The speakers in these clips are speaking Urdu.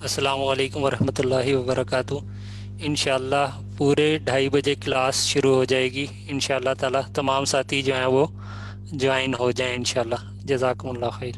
السلام علیکم ورحمۃ اللہ وبرکاتہ۔ انشاءاللہ پورے 2:30 بجے کلاس شروع ہو جائے گی، انشاءاللہ تعالی تمام ساتھی جو ہیں وہ جوائن ہو جائیں انشاءاللہ۔ جزاکم اللہ خیر۔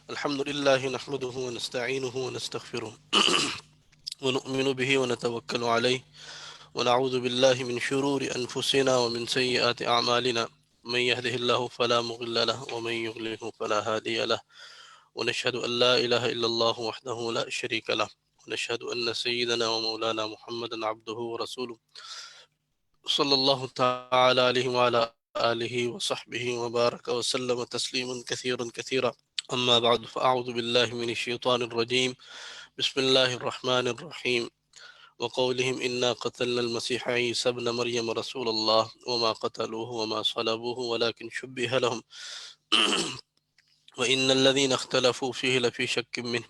الحمد لله نحمده ونستعينه ونستغفره ونؤمن به ونتوكل عليه ونعوذ بالله من شرور أنفسنا ومن سيئات أعمالنا من يهده الله فلا مضل له ومن يضلله فلا هادي له ونشهد أن لا إله إلا الله وحده لا شريك له ونشهد أن سيدنا ومولانا محمدا عبده ورسوله صلى الله تعالى عليه وعلى آله وصحبه وبارك وسلم تسليما كثيرا كثيرا. أما بعد فأعوذ بالله من الشيطان الرجيم. بسم الله الرحمن الرحيم. وقولهم إنا قتلنا المسيح عيسى ابن مريم رسول الله وما قتلوه وما صلبوه ولكن شبه لهم وإن الذين اختلفوا فيه لفي شك منه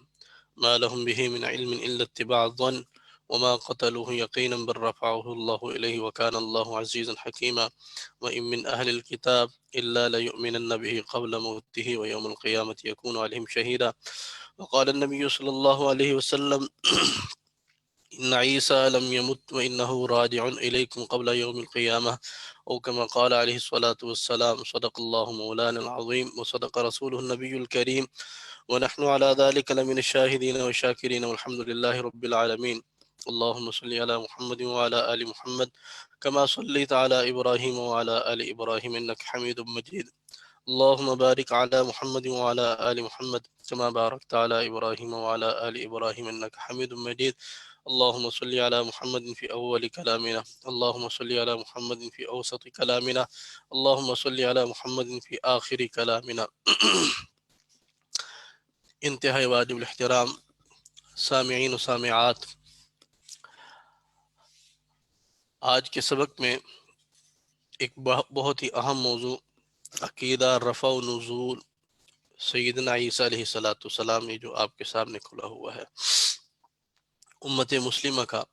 ما لهم به من علم إلا اتباع الظن وما قتلوه يقينا بل رفعه الله إليه وكان الله عزيزا حكيما. وإن من أهل الكتاب إلا ليؤمنن به قبل موته ويوم القيامة يكون عليهم شهيدا. وقال النبي صلى الله عليه وسلم إن عيسى لم يمت وإنه راجع إليكم قبل يوم القيامة أو كما قال عليه الصلاة والسلام. صدق الله مولانا العظيم وصدق رسوله النبي الكريم ونحن على ذلك لمن الشاهدين والشاكرين والحمد لله رب العالمين. اللهم صل على محمد وعلى آل محمد كما صليت على إبراهيم وعلى آل إبراهيم إنك حميد مجيد. اللهم بارك على محمد وعلى آل محمد كما باركت على إبراهيم وعلى آل إبراهيم إنك حميد مجيد. اللهم صل على محمد في أول كلامنا، اللهم صل على محمد في أوسط كلامنا، اللهم صل على محمد في آخر كلامنا. انتہائی واجب الاحترام سامعین و سامعات، آج کے سبق میں ایک بہت ہی اہم موضوع عقیدہ رفع و نزول سیدنا عیسیٰ علیہ السلام یہ جو آپ کے سامنے کھلا ہوا ہے، امت مسلمہ کا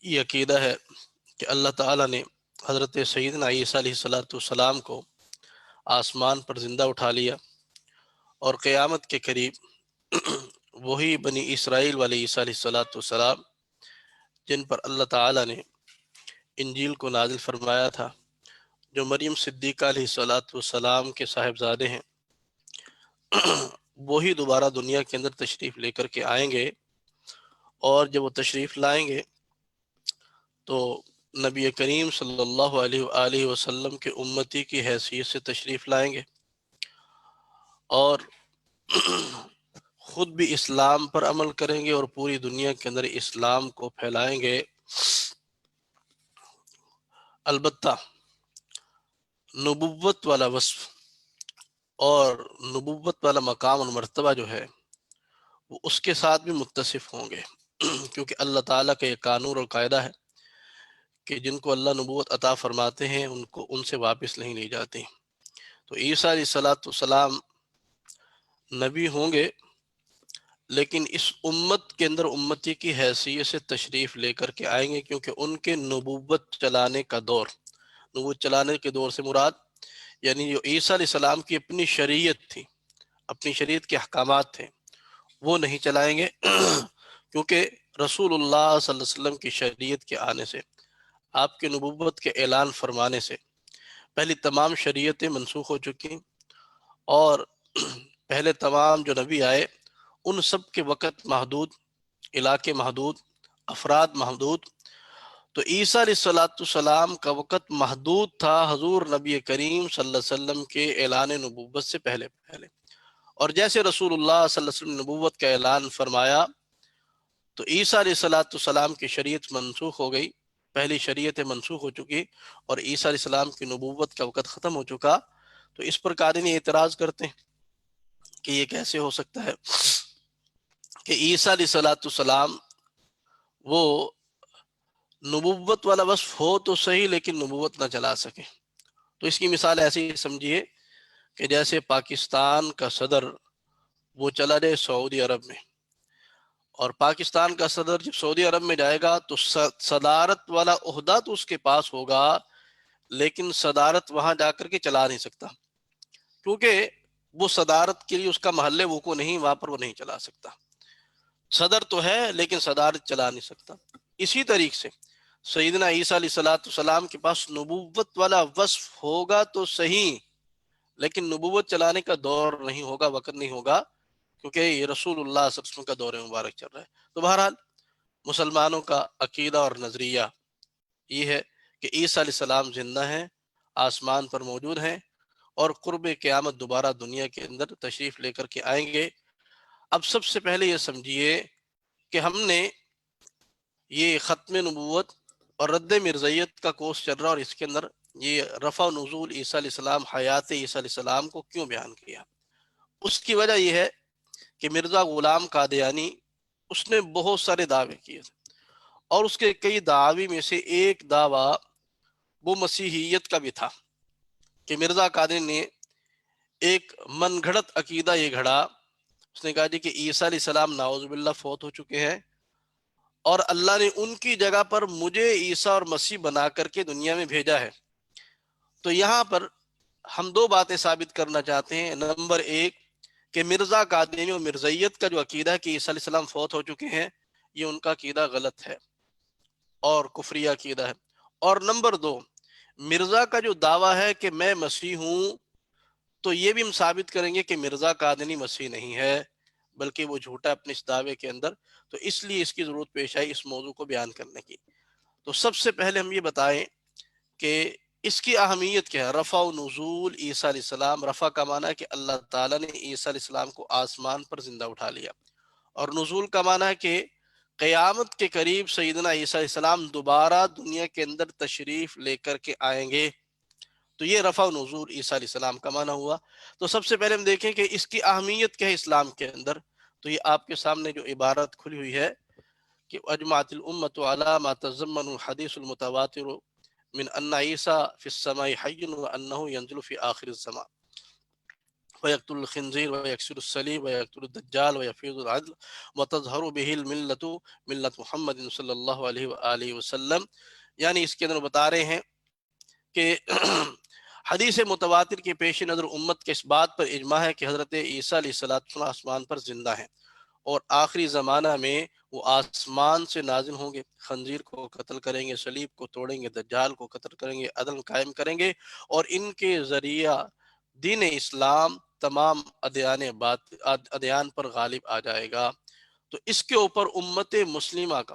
یہ عقیدہ ہے کہ اللہ تعالیٰ نے حضرت سیدنا عیسیٰ علیہ السلام کو آسمان پر زندہ اٹھا لیا اور قیامت کے قریب وہی بنی اسرائیل والے عیسیٰ علیہ السلام جن پر اللہ تعالیٰ نے انجیل کو نازل فرمایا تھا، جو مریم صدیقہ علیہ السلام کے صاحبزادے ہیں، وہی دوبارہ دنیا کے اندر تشریف لے کر کے آئیں گے، اور جب وہ تشریف لائیں گے تو نبی کریم صلی اللہ علیہ وآلہ وسلم کے امتی کی حیثیت سے تشریف لائیں گے اور خود بھی اسلام پر عمل کریں گے اور پوری دنیا کے اندر اسلام کو پھیلائیں گے۔ البتہ نبوت والا وصف اور نبوت والا مقام اور مرتبہ جو ہے وہ اس کے ساتھ بھی متصف ہوں گے، کیونکہ اللہ تعالیٰ کا یہ قانون اور قاعدہ ہے کہ جن کو اللہ نبوت عطا فرماتے ہیں ان سے واپس نہیں لی جاتی۔ تو عیسیٰ علیہ السلام نبی ہوں گے، لیکن اس امت کے اندر امتی کی حیثیت سے تشریف لے کر کے آئیں گے، کیونکہ ان کے نبوت چلانے کا دور، نبوت چلانے کے دور سے مراد یعنی جو عیسیٰ علیہ السلام کی اپنی شریعت تھی، اپنی شریعت کے احکامات تھے، وہ نہیں چلائیں گے، کیونکہ رسول اللہ صلی اللہ علیہ وسلم کی شریعت کے آنے سے، آپ کے نبوت کے اعلان فرمانے سے پہلی تمام شریعتیں منسوخ ہو چکی، اور پہلے تمام جو نبی آئے ان سب کے وقت محدود، علاقے محدود، افراد محدود۔ تو عیسیٰ علیہ السلام کا وقت محدود تھا حضور نبی کریم صلی اللہ علیہ وسلم کے اعلان نبوت سے پہلے۔ اور جیسے رسول اللہ صلی اللہ علیہ وسلم نے نبوت کا اعلان فرمایا تو عیسیٰ علیہ السلام کی شریعت منسوخ ہو گئی، پہلی شریعت منسوخ ہو چکی اور عیسیٰ علیہ السلام کی نبوت کا وقت ختم ہو چکا۔ تو اس پر قارئین اعتراض کرتے ہیں کہ یہ کیسے ہو سکتا ہے کہ عیسیٰ علیہ السلام وہ نبوت والا وصف ہو تو صحیح لیکن نبوت نہ چلا سکے۔ تو اس کی مثال ایسے ہی سمجھیے کہ جیسے پاکستان کا صدر وہ چلا جائے سعودی عرب میں، اور پاکستان کا صدر جب سعودی عرب میں جائے گا تو صدارت والا عہدہ تو اس کے پاس ہوگا، لیکن صدارت وہاں جا کر کے چلا نہیں سکتا، کیونکہ وہ صدارت کے لیے اس کا محل وقوع نہیں، وہاں پر وہ نہیں چلا سکتا۔ صدر تو ہے لیکن صدارت چلا نہیں سکتا۔ اسی طریقے سے سیدنا عیسیٰ علیہ السلام کے پاس نبوت والا وصف ہوگا تو صحیح، لیکن نبوت چلانے کا دور نہیں ہوگا، وقت نہیں ہوگا، کیونکہ یہ رسول اللہ صلی اللہ علیہ وسلم کا دور مبارک چل رہا ہے۔ تو بہرحال مسلمانوں کا عقیدہ اور نظریہ یہ ہے کہ عیسیٰ علیہ السلام زندہ ہیں، آسمان پر موجود ہیں، اور قرب قیامت دوبارہ دنیا کے اندر تشریف لے کر کے آئیں گے۔ اب سب سے پہلے یہ سمجھیے کہ ہم نے یہ ختم نبوت اور رد مرزیت کا کورس چل رہا، اور اس کے اندر یہ رفع و نزول عیسیٰ علیہ السلام، حیات عیسیٰ علیہ السلام کو کیوں بیان کیا؟ اس کی وجہ یہ ہے کہ مرزا غلام قادیانی اس نے بہت سارے دعوے کیے تھے، اور اس کے کئی دعوی میں سے ایک دعویٰ وہ مسیحیت کا بھی تھا کہ مرزا قادیانی نے ایک من گھڑت عقیدہ یہ گھڑا۔ اس نے کہا جی کہ عیسیٰ علیہ السلام نعوذ باللہ فوت ہو چکے ہیں، اور اللہ نے ان کی جگہ پر مجھے عیسیٰ اور مسیح بنا کر کے دنیا میں بھیجا ہے۔ تو یہاں پر ہم دو باتیں ثابت کرنا چاہتے ہیں۔ نمبر ایک کہ مرزا قادیانی اور مرزائیت کا جو عقیدہ ہے کہ عیسیٰ علیہ السلام فوت ہو چکے ہیں، یہ ان کا عقیدہ غلط ہے اور کفری عقیدہ ہے۔ اور نمبر دو، مرزا کا جو دعویٰ ہے کہ میں مسیح ہوں، تو یہ بھی ہم ثابت کریں گے کہ مرزا قادیانی مسیح نہیں ہے، بلکہ وہ جھوٹا اپنے اس دعوے کے اندر۔ تو اس لیے اس کی ضرورت پیش آئی اس موضوع کو بیان کرنے کی۔ تو سب سے پہلے ہم یہ بتائیں کہ اس کی اہمیت کیا ہے۔ رفع و نزول عیسیٰ علیہ السلام، رفع کا معنی ہے کہ اللہ تعالیٰ نے عیسیٰ علیہ السلام کو آسمان پر زندہ اٹھا لیا، اور نزول کا معنی ہے کہ قیامت کے قریب سیدنا عیسیٰ علیہ السلام دوبارہ دنیا کے اندر تشریف لے کر کے آئیں گے۔ تو یہ رفع و نزول عیسیٰ علیہ السلام کا معنی ہوا۔ تو سب سے پہلے ہم دیکھیں کہ اس کی اہمیت کیا ہے اسلام کے اندر۔ تو یہ آپ کے سامنے جو عبارت کھلی ہوئی ہے کہ اجمعت الامت علی ما تضمن الحدیث المتواتر من ان عیسیٰ فی السماء حی وانہ ینزل فی آخر الزمان ویقتل الخنزیر ویکسر الصلیب ویقتل الدجال ویفیض العدل وتظہر به الملت ملت محمد صلی اللہ علیہ وآلہ وسلم۔ یعنی اس کے اندر بتا رہے ہیں کہ حدیث متواتر کے پیش نظر امت کے اس بات پر اجماع ہے کہ حضرت عیسیٰ علیہ السلام آسمان پر زندہ ہیں، اور آخری زمانہ میں وہ آسمان سے نازل ہوں گے، خنزیر کو قتل کریں گے، صلیب کو توڑیں گے، دجال کو قتل کریں گے، عدل قائم کریں گے، اور ان کے ذریعہ دین اسلام تمام ادیان پر غالب آ جائے گا۔ تو اس کے اوپر امت مسلمہ کا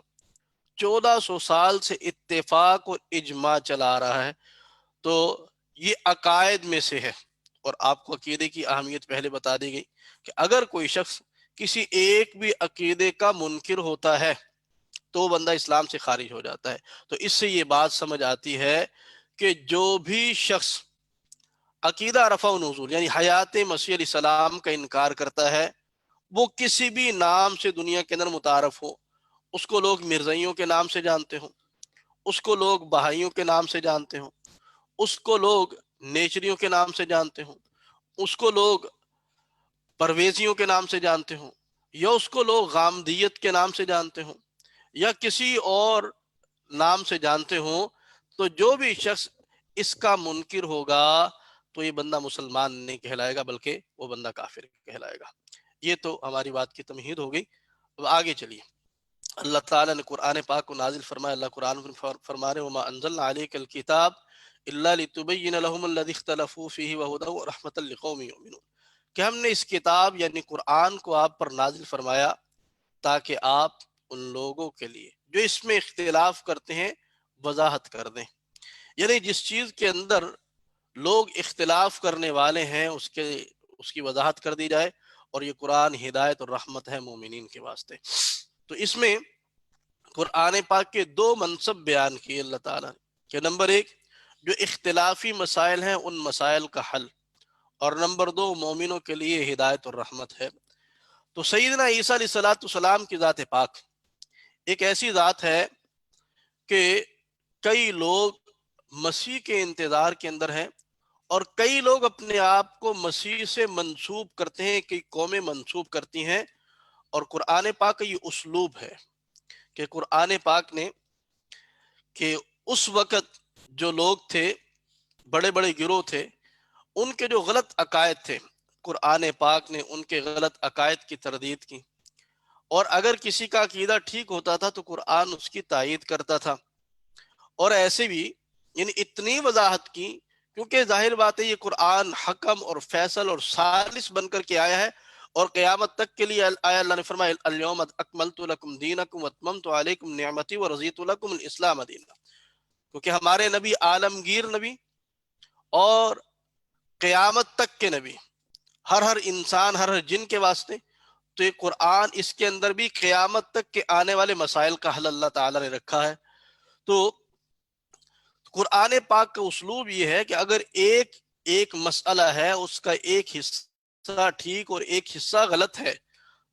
1400 سال سے اتفاق اور اجماع چلا آ رہا ہے۔ تو یہ عقائد میں سے ہے، اور آپ کو عقیدے کی اہمیت پہلے بتا دی گئی کہ اگر کوئی شخص کسی ایک بھی عقیدے کا منکر ہوتا ہے تو بندہ اسلام سے خارج ہو جاتا ہے۔ تو اس سے یہ بات سمجھ آتی ہے کہ جو بھی شخص عقیدہ رفع و نزول یعنی حیات مسیح علیہ السلام کا انکار کرتا ہے، وہ کسی بھی نام سے دنیا کے اندر متعارف ہو، اس کو لوگ مرزائیوں کے نام سے جانتے ہوں، اس کو لوگ بہائیوں کے نام سے جانتے ہوں، اس کو لوگ نیچریوں کے نام سے جانتے ہوں، اس کو لوگ پرویزیوں کے نام سے جانتے ہوں، یا اس کو لوگ غامدیت کے نام سے جانتے ہوں، یا کسی اور نام سے جانتے ہوں، تو جو بھی شخص اس کا منکر ہوگا تو یہ بندہ مسلمان نہیں کہلائے گا، بلکہ وہ بندہ کافر کہلائے گا۔ یہ تو ہماری بات کی تمہید ہو گئی۔ اب آگے چلیے، اللہ تعالیٰ نے قرآن پاک کو نازل فرمایا۔ اللہ قرآن میں فرما رہے وما انزلنا علیک الکتاب الا لتبین لهم الذی اختلفوا فیہ وہدی ورحمۃ لقوم یؤمنون، کہ ہم نے اس کتاب یعنی قرآن کو آپ پر نازل فرمایا تاکہ آپ ان لوگوں کے لیے جو اس میں اختلاف کرتے ہیں وضاحت کر دیں۔ یعنی جس چیز کے اندر لوگ اختلاف کرنے والے ہیں اس کی وضاحت کر دی جائے، اور یہ قرآن ہدایت اور رحمت ہے مومنین کے واسطے۔ تو اس میں قرآن پاک کے دو منصب بیان کیے اللہ تعالیٰ نے، کہ نمبر ایک جو اختلافی مسائل ہیں ان مسائل کا حل، اور نمبر دو مومنوں کے لیے ہدایت اور رحمت ہے۔ تو سیدنا عیسیٰ علیہ السلام کی ذات پاک ایک ایسی ذات ہے کہ کئی لوگ مسیح کے انتظار کے اندر ہیں، اور کئی لوگ اپنے آپ کو مسیح سے منسوب کرتے ہیں، کئی قومیں منسوب کرتی ہیں۔ اور قرآن پاک کا یہ اسلوب ہے کہ قرآن پاک نے کہ اس وقت جو لوگ تھے، بڑے بڑے گروہ تھے، ان کے جو غلط عقائد تھے، قرآن پاک نے ان کے غلط عقائد کی تردید کی، اور اگر کسی کا عقیدہ ٹھیک ہوتا تھا تو قرآن اس کی تائید کرتا تھا۔ اور ایسے بھی یعنی اتنی وضاحت کی کیونکہ ظاہر بات ہے یہ قرآن حکم اور فیصل اور ثالث بن کر کے آیا ہے، اور قیامت تک کے لیے آیا۔ اللہ نے فرمایا الیوم اکملت لکم دینکم واتممت علیکم نعمتی ورضیت لکم الاسلام دینا، کیونکہ ہمارے نبی عالمگیر نبی اور قیامت تک کے نبی، ہر انسان ہر جن کے واسطے، تو یہ قرآن اس کے اندر بھی قیامت تک کے آنے والے مسائل کا حل اللہ تعالی نے رکھا ہے۔ تو قرآن پاک کا اسلوب یہ ہے کہ اگر ایک مسئلہ ہے، اس کا ایک حصہ ٹھیک اور ایک حصہ غلط ہے،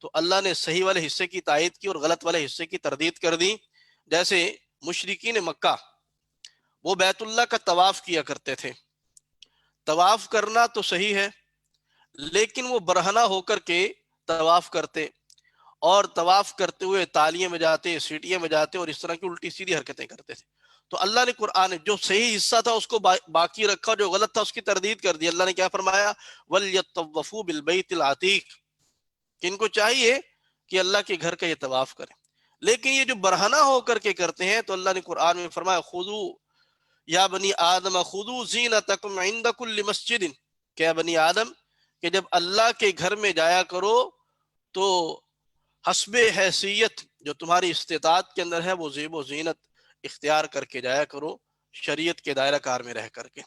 تو اللہ نے صحیح والے حصے کی تائید کی اور غلط والے حصے کی تردید کر دی۔ جیسے مشرکین مکہ وہ بیت اللہ کا طواف کیا کرتے تھے، طواف کرنا تو صحیح ہے، لیکن وہ برہنہ ہو کر کے طواف کرتے، اور طواف کرتے ہوئے تالیاں بجاتے، سیٹیاں بجاتے، اور اس طرح کی الٹی سیدھی حرکتیں کرتے تھے۔ تو اللہ نے قرآن جو صحیح حصہ تھا اس کو باقی رکھا، جو غلط تھا اس کی تردید کر دی۔ اللہ نے کیا فرمایا؟ وَلْيَطَّوَّفُوا بِالْبَيْتِ الْعَتِيقِ، کہ ان کو چاہیے کہ اللہ کے گھر کا یہ طواف کریں، لیکن یہ جو برہنہ ہو کر کے کرتے ہیں تو اللہ نے قرآن میں فرمایا خُذُوا یا بنی آدم خُذُوا زِینَتَکُمْ عِنْدَ كُلِّ مَسْجِدٍ، کہ بنی آدم کہ جب اللہ کے گھر میں جایا کرو تو حسب حیثیت جو تمہاری استطاعت کے اندر ہے وہ زیب و زینت اختیار کر کے جایا کرو، شریعت کے دائرہ کار میں رہ کر کے۔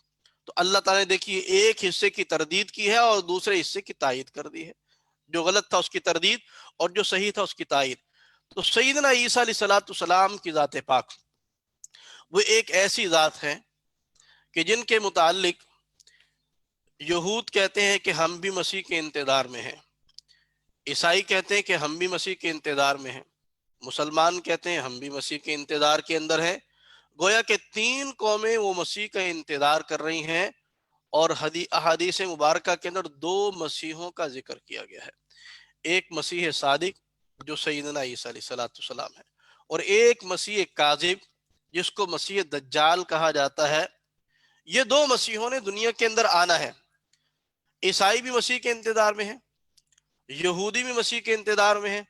تو اللہ تعالیٰ نے دیکھیے ایک حصے کی تردید کی ہے اور دوسرے حصے کی تائید کر دی ہے، جو غلط تھا اس کی تردید اور جو صحیح تھا اس کی تائید۔ تو سیدنا عیسیٰ علیہ السلام کی ذات پاک وہ ایک ایسی ذات ہے کہ جن کے متعلق یہود کہتے ہیں کہ ہم بھی مسیح کے انتظار میں ہیں، عیسائی کہتے ہیں کہ ہم بھی مسیح کے انتظار میں ہیں، مسلمان کہتے ہیں ہم بھی مسیح کے انتظار کے اندر ہیں۔ گویا کہ تین قومیں وہ مسیح کا انتظار کر رہی ہیں، اور احادیث مبارکہ کے اندر دو مسیحوں کا ذکر کیا گیا ہے، ایک مسیح صادق جو سیدنا عیسیٰ علیہ السلام ہے، اور ایک مسیح کاذب جس کو مسیح دجال کہا جاتا ہے۔ یہ دو مسیحوں نے دنیا کے اندر آنا ہے، عیسائی بھی مسیح کے انتظار میں ہیں، یہودی بھی مسیح کے انتظار میں ہیں،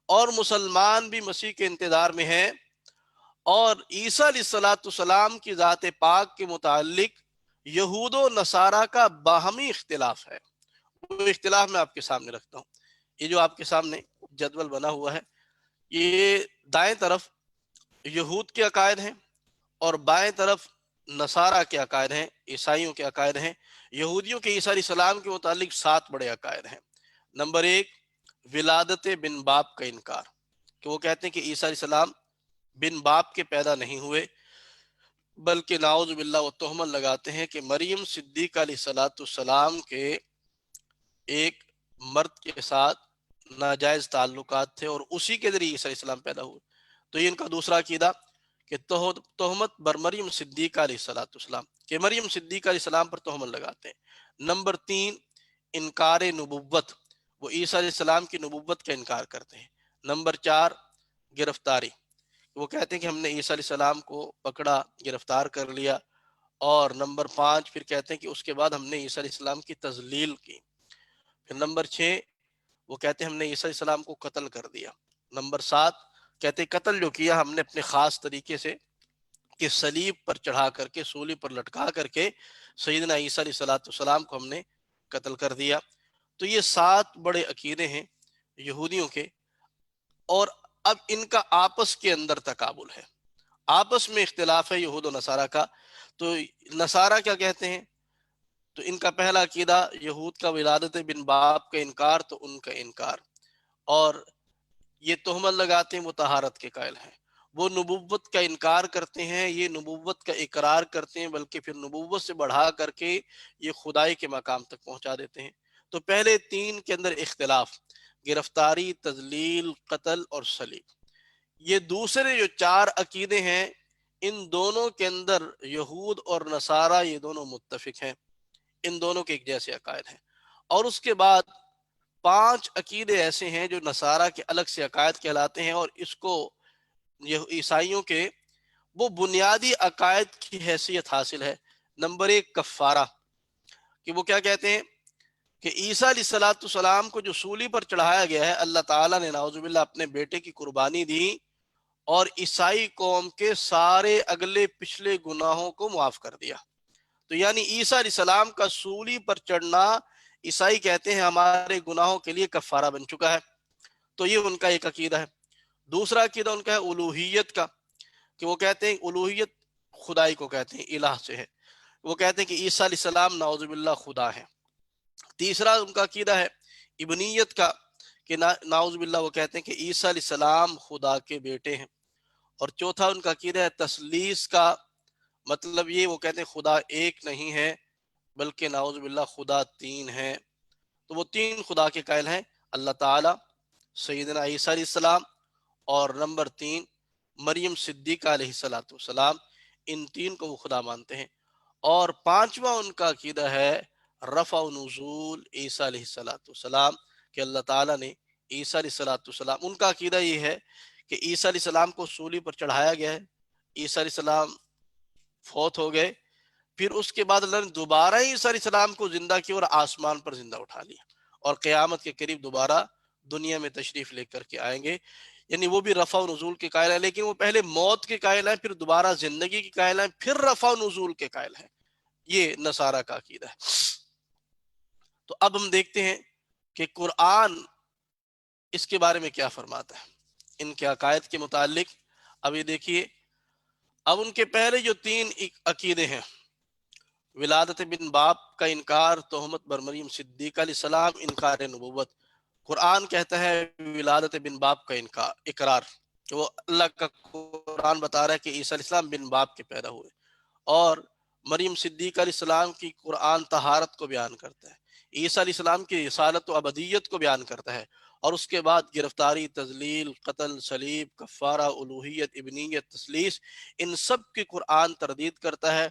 اور مسلمان بھی مسیح کے انتظار میں ہیں۔ اور عیسیٰ علیہ السلام کی ذات پاک کے متعلق یہود و نصارہ کا باہمی اختلاف ہے۔ وہ اختلاف میں آپ کے سامنے رکھتا ہوں۔ یہ جو آپ کے سامنے جدول بنا ہوا ہے، یہ دائیں طرف یہود کے عقائد ہیں اور بائیں طرف نصارہ کے عقائد ہیں، عیسائیوں کے عقائد ہیں۔ یہودیوں کے عیسیٰ علیہ السلام کے متعلق 7 بڑے عقائد ہیں۔ نمبر 1، ولادت بن باپ کا انکار، کہ وہ کہتے ہیں کہ عیسیٰ علیہ السلام بن باپ کے پیدا نہیں ہوئے، بلکہ نعوذ باللہ وہ تہمت لگاتے ہیں کہ مریم صدیقہ علیہ السلام کے ایک مرد کے ساتھ ناجائز تعلقات تھے اور اسی کے ذریعے عیسیٰ علیہ السلام پیدا ہوئے۔ تو یہ ان کا دوسرا عقیدہ کہ تہمت بر مریم صدیقہ علیہ السلام، کہ مریم صدیقہ علیہ السلام پر تہمت لگاتے ہیں۔ نمبر 3، انکار نبوت، وہ عیسیٰ علیہ السلام کی نبوت کا انکار کرتے ہیں۔ نمبر 4، گرفتاری، وہ کہتے ہیں کہ ہم نے عیسیٰ علیہ السلام کو پکڑا، گرفتار کر لیا۔ اور نمبر 5 پھر کہتے ہیں کہ اس کے بعد ہم نے عیسیٰ علیہ السلام کی تذلیل کی۔ پھر نمبر 6 وہ کہتے ہیں ہم نے عیسیٰ علیہ السلام کو قتل کر دیا۔ نمبر 7 کہتے ہیں قتل جو کیا ہم نے اپنے خاص طریقے سے، کہ صلیب پر چڑھا کر کے، سولی پر لٹکا کر کے سیدنا عیسیٰ علیہ السلام کو ہم نے قتل کر دیا۔ تو یہ 7 بڑے عقیدے ہیں یہودیوں کے، اور اب ان کا آپس کے اندر تقابل ہے، آپس میں اختلاف ہے یہود و نصارہ کا۔ تو نصارہ کیا کہتے ہیں؟ تو ان کا پہلا عقیدہ یہود کا ولادت بن باپ کا انکار، تو ان کا انکار، اور یہ تہمت لگاتے ہیں وہ طہارت کے قائل ہیں، وہ نبوت کا انکار کرتے ہیں، یہ نبوت کا اقرار کرتے ہیں، بلکہ پھر نبوت سے بڑھا کر کے یہ خدائی کے مقام تک پہنچا دیتے ہیں۔ تو پہلے 3 کے اندر اختلاف، گرفتاری، تذلیل، قتل اور صلیب۔ یہ دوسرے جو 4 عقیدے ہیں، ان دونوں کے اندر یہود اور نصارہ یہ دونوں متفق ہیں، ان دونوں کے ایک جیسے عقائد ہیں۔ اور اس کے بعد 5 عقیدے ایسے ہیں جو نصارہ کے الگ سے عقائد کہلاتے ہیں، اور اس کو عیسائیوں کے وہ بنیادی عقائد کی حیثیت حاصل ہے۔ نمبر 1، کفارہ، کہ وہ کیا کہتے ہیں کہ عیسیٰ علیہ السلام کو جو سولی پر چڑھایا گیا ہے، اللہ تعالیٰ نے نعوذ باللہ اپنے بیٹے کی قربانی دی اور عیسائی قوم کے سارے اگلے پچھلے گناہوں کو معاف کر دیا۔ تو یعنی عیسیٰ علیہ السلام کا سولی پر چڑھنا عیسائی کہتے ہیں ہمارے گناہوں کے لیے کفارہ بن چکا ہے. تو یہ ان کا ایک عقیدہ ہے. دوسرا عقیدہ ان کا ہے الوہیت کا، کہ وہ کہتے ہیں الوہیت خدائی کو کہتے ہیں، الہ سے ہے. وہ کہتے ہیں کہ عیسیٰ علیہ السلام نعوذ باللہ خدا ہے. تیسرا ان کا عقیدہ ہے ابنیت کا، کہ نعوذ باللہ وہ کہتے ہیں کہ عیسیٰ علیہ السلام خدا کے بیٹے ہیں. اور چوتھا ان کا عقیدہ ہے تثلیث کا، مطلب یہ وہ کہتے ہیں خدا ایک نہیں ہے بلکہ نعوذ باللہ خدا تین ہے. تو وہ تین خدا کے قائل ہیں، اللہ تعالی، سیدنا عیسیٰ علیہ السلام، اور نمبر 3 مریم صدیقہ علیہ السلام. ان تین کو وہ خدا مانتے ہیں. اور پانچواں ان کا عقیدہ ہے رفع و نزول عیسیٰ علیہ السلام، کہ اللہ تعالیٰ نے عیسیٰ علیہ السلام، ان کا عقیدہ یہ ہے کہ عیسیٰ علیہ السلام کو سولی پر چڑھایا گیا ہے، عیسیٰ علیہ السلام فوت ہو گئے، پھر اس کے بعد اللہ نے دوبارہ عیسیٰ علیہ السلام کو زندہ کیا اور آسمان پر زندہ اٹھا لیا، اور قیامت کے قریب دوبارہ دنیا میں تشریف لے کر کے آئیں گے. یعنی وہ بھی رفع و نزول کے قائل ہیں، لیکن وہ پہلے موت کے قائل ہیں، پھر دوبارہ زندگی کے قائل ہیں، پھر رفع و نزول کے قائل ہیں. یہ نصارہ کا عقیدہ ہے. تو اب ہم دیکھتے ہیں کہ قرآن اس کے بارے میں کیا فرماتا ہے ان کے عقائد کے متعلق. اب یہ دیکھیے، اب ان کے پہلے جو 3 عقیدے ہیں، ولادت بن باپ کا انکار، تہمت بر مریم صدیقہ علیہ السلام، انکار نبوت. قرآن کہتا ہے ولادت بن باپ کا اقرار، کہ وہ اللہ کا قرآن بتا رہا ہے کہ عیسیٰ علیہ السلام بن باپ کے پیدا ہوئے. اور مریم صدیقہ علیہ السلام کی قرآن طہارت کو بیان کرتا ہے، عیسیٰ علیہ السلام کی رسالت و ابدیت کو بیان کرتا ہے. اور اس کے بعد گرفتاری، تذلیل، قتل، صلیب، کفارہ، الوہیت، ابنیت، تثلیث، ان سب کی قرآن تردید کرتا ہے.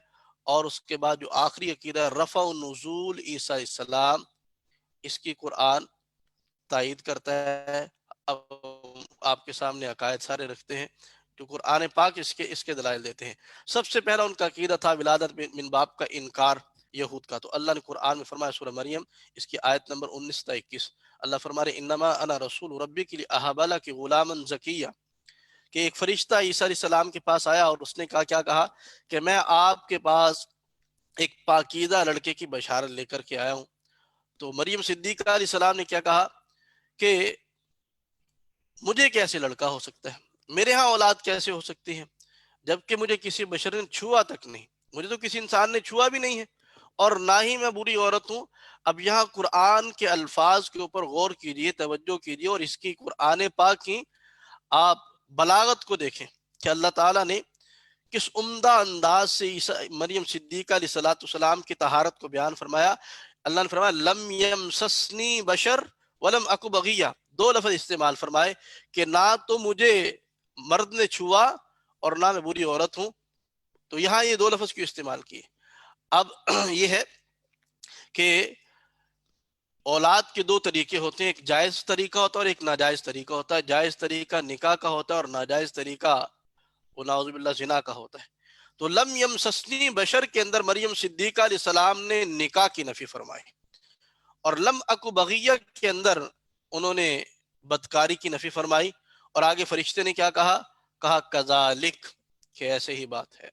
اور اس کے بعد جو آخری عقیدہ ہے رفع و نزول عیسیٰ علیہ السلام، اس کی قرآن تائید کرتا ہے. اب آپ کے سامنے عقائد سارے رکھتے ہیں جو قرآن پاک اس کے دلائل دیتے ہیں. سب سے پہلا ان کا عقیدہ تھا ولادت بن باپ کا انکار یہود کا. تو اللہ نے قرآن میں فرمایا سورہ مریم اس کی آیت نمبر 19 تا 21، اللہ فرما رہے انما انا رسول ربی کے لیے احبلا کی غلاما زکیہ، کہ ایک فرشتہ عیسیٰ علیہ السلام کے پاس آیا اور اس نے کہا، کیا کہا کہ میں آپ کے پاس ایک پاکیزہ لڑکے کی بشارت لے کر کے آیا ہوں. تو مریم صدیقہ علیہ السلام نے کیا کہا کہ مجھے کیسے لڑکا ہو سکتا ہے، میرے ہاں اولاد کیسے ہو سکتی ہے، جبکہ مجھے کسی بشر نے چھوا تک نہیں، مجھے تو کسی انسان نے چھوا بھی نہیں ہے، اور نہ ہی میں بری عورت ہوں. اب یہاں قرآن کے الفاظ کے اوپر غور کیجئے، توجہ کیجئے، اور اس کی قرآن پاک کی آپ بلاغت کو دیکھیں کہ اللہ تعالیٰ نے کس عمدہ انداز سے مریم صدیقہ علیہ السلام کی طہارت کو بیان فرمایا. اللہ نے فرمایا لم یمسسنی بشر ولم اکو بغیہ، 2 لفظ استعمال فرمائے کہ نہ تو مجھے مرد نے چھوا اور نہ میں بری عورت ہوں. تو یہاں یہ 2 لفظ کیوں استعمال کیے؟ اب یہ ہے کہ اولاد کے 2 طریقے ہوتے ہیں، ایک جائز طریقہ ہوتا ہے اور ایک ناجائز طریقہ ہوتا ہے. جائز طریقہ نکاح کا ہوتا ہے اور ناجائز طریقہ وہ نعوذ باللہ زنا کا ہوتا ہے. تو لم یمسسنی بشر کے اندر مریم صدیقہ علیہ السلام نے نکاح کی نفی فرمائی، اور لم اکو بغیہ کے اندر انہوں نے بدکاری کی نفی فرمائی. اور آگے فرشتے نے کیا کہا کذالک، کہ ایسے ہی بات ہے،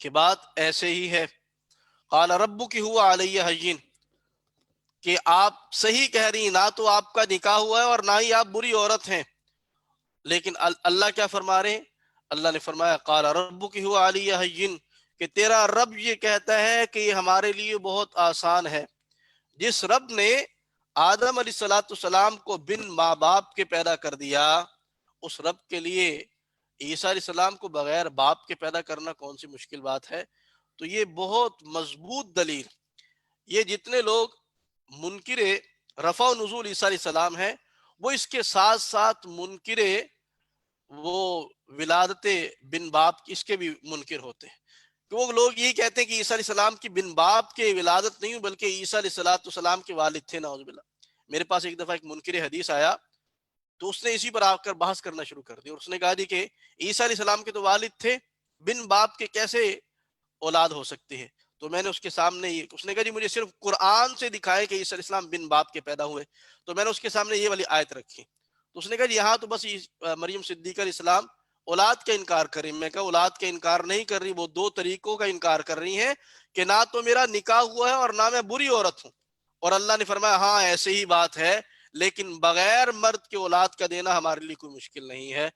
کہ بات ایسے ہی ہے. قال ربک ہوا علیہ حیین، کہ آپ صحیح کہہ رہی ہیں، نہ تو آپ کا نکاح ہوا ہے اور نہ ہی آپ بری عورت ہیں. لیکن اللہ کیا فرما رہے ہیں؟ اللہ نے فرمایا قال ربک ہوا علیہ حیین، کہ تیرا رب یہ کہتا ہے کہ یہ ہمارے لیے بہت آسان ہے. جس رب نے آدم علیہ السلام کو بن ماں باپ کے پیدا کر دیا، اس رب کے لیے عیسیٰ علیہ السلام کو بغیر باپ کے پیدا کرنا کون سی مشکل بات ہے. تو یہ بہت مضبوط دلیل. یہ جتنے لوگ منکر رفع و نزول عیسیٰ علیہ السلام ہیں، وہ اس کے ساتھ ساتھ منکر وہ ولادت بن باپ اس کے بھی منکر ہوتے ہیں. کہ وہ لوگ یہی کہتے ہیں کہ عیسیٰ علیہ السلام کی بن باپ کے ولادت نہیں، بلکہ عیسیٰ علیہ السلام کے والد تھے، نعوذ باللہ. میرے پاس ایک دفعہ ایک منکر حدیث آیا، تو اس نے اسی پر آ کر بحث کرنا شروع کر دی، اور اس نے کہا جی کہ عیسیٰ علیہ السلام کے تو والد تھے، بن باپ کے کیسے اولاد ہو سکتی ہے؟ تو میں نے اس کے سامنے اس نے کہا جی مجھے صرف قرآن سے دکھائے کہ عیسیٰ علیہ السلام بن باپ کے پیدا ہوئے. تو میں نے اس کے سامنے یہ والی آیت رکھی. تو اس نے کہا جی یہاں تو بس مریم صدیقہ علیہ السلام اولاد کا انکار کر رہی. میں کہا اولاد کا انکار نہیں کر رہی، وہ 2 طریقوں کا انکار کر رہی ہیں، کہ نہ تو میرا نکاح ہوا ہے اور نہ میں بری عورت ہوں. اور اللہ نے فرمایا ہاں ایسے ہی بات ہے، لیکن بغیر مرد کے اولاد کا دینا ہمارے لیے کوئی مشکل نہیں ہے.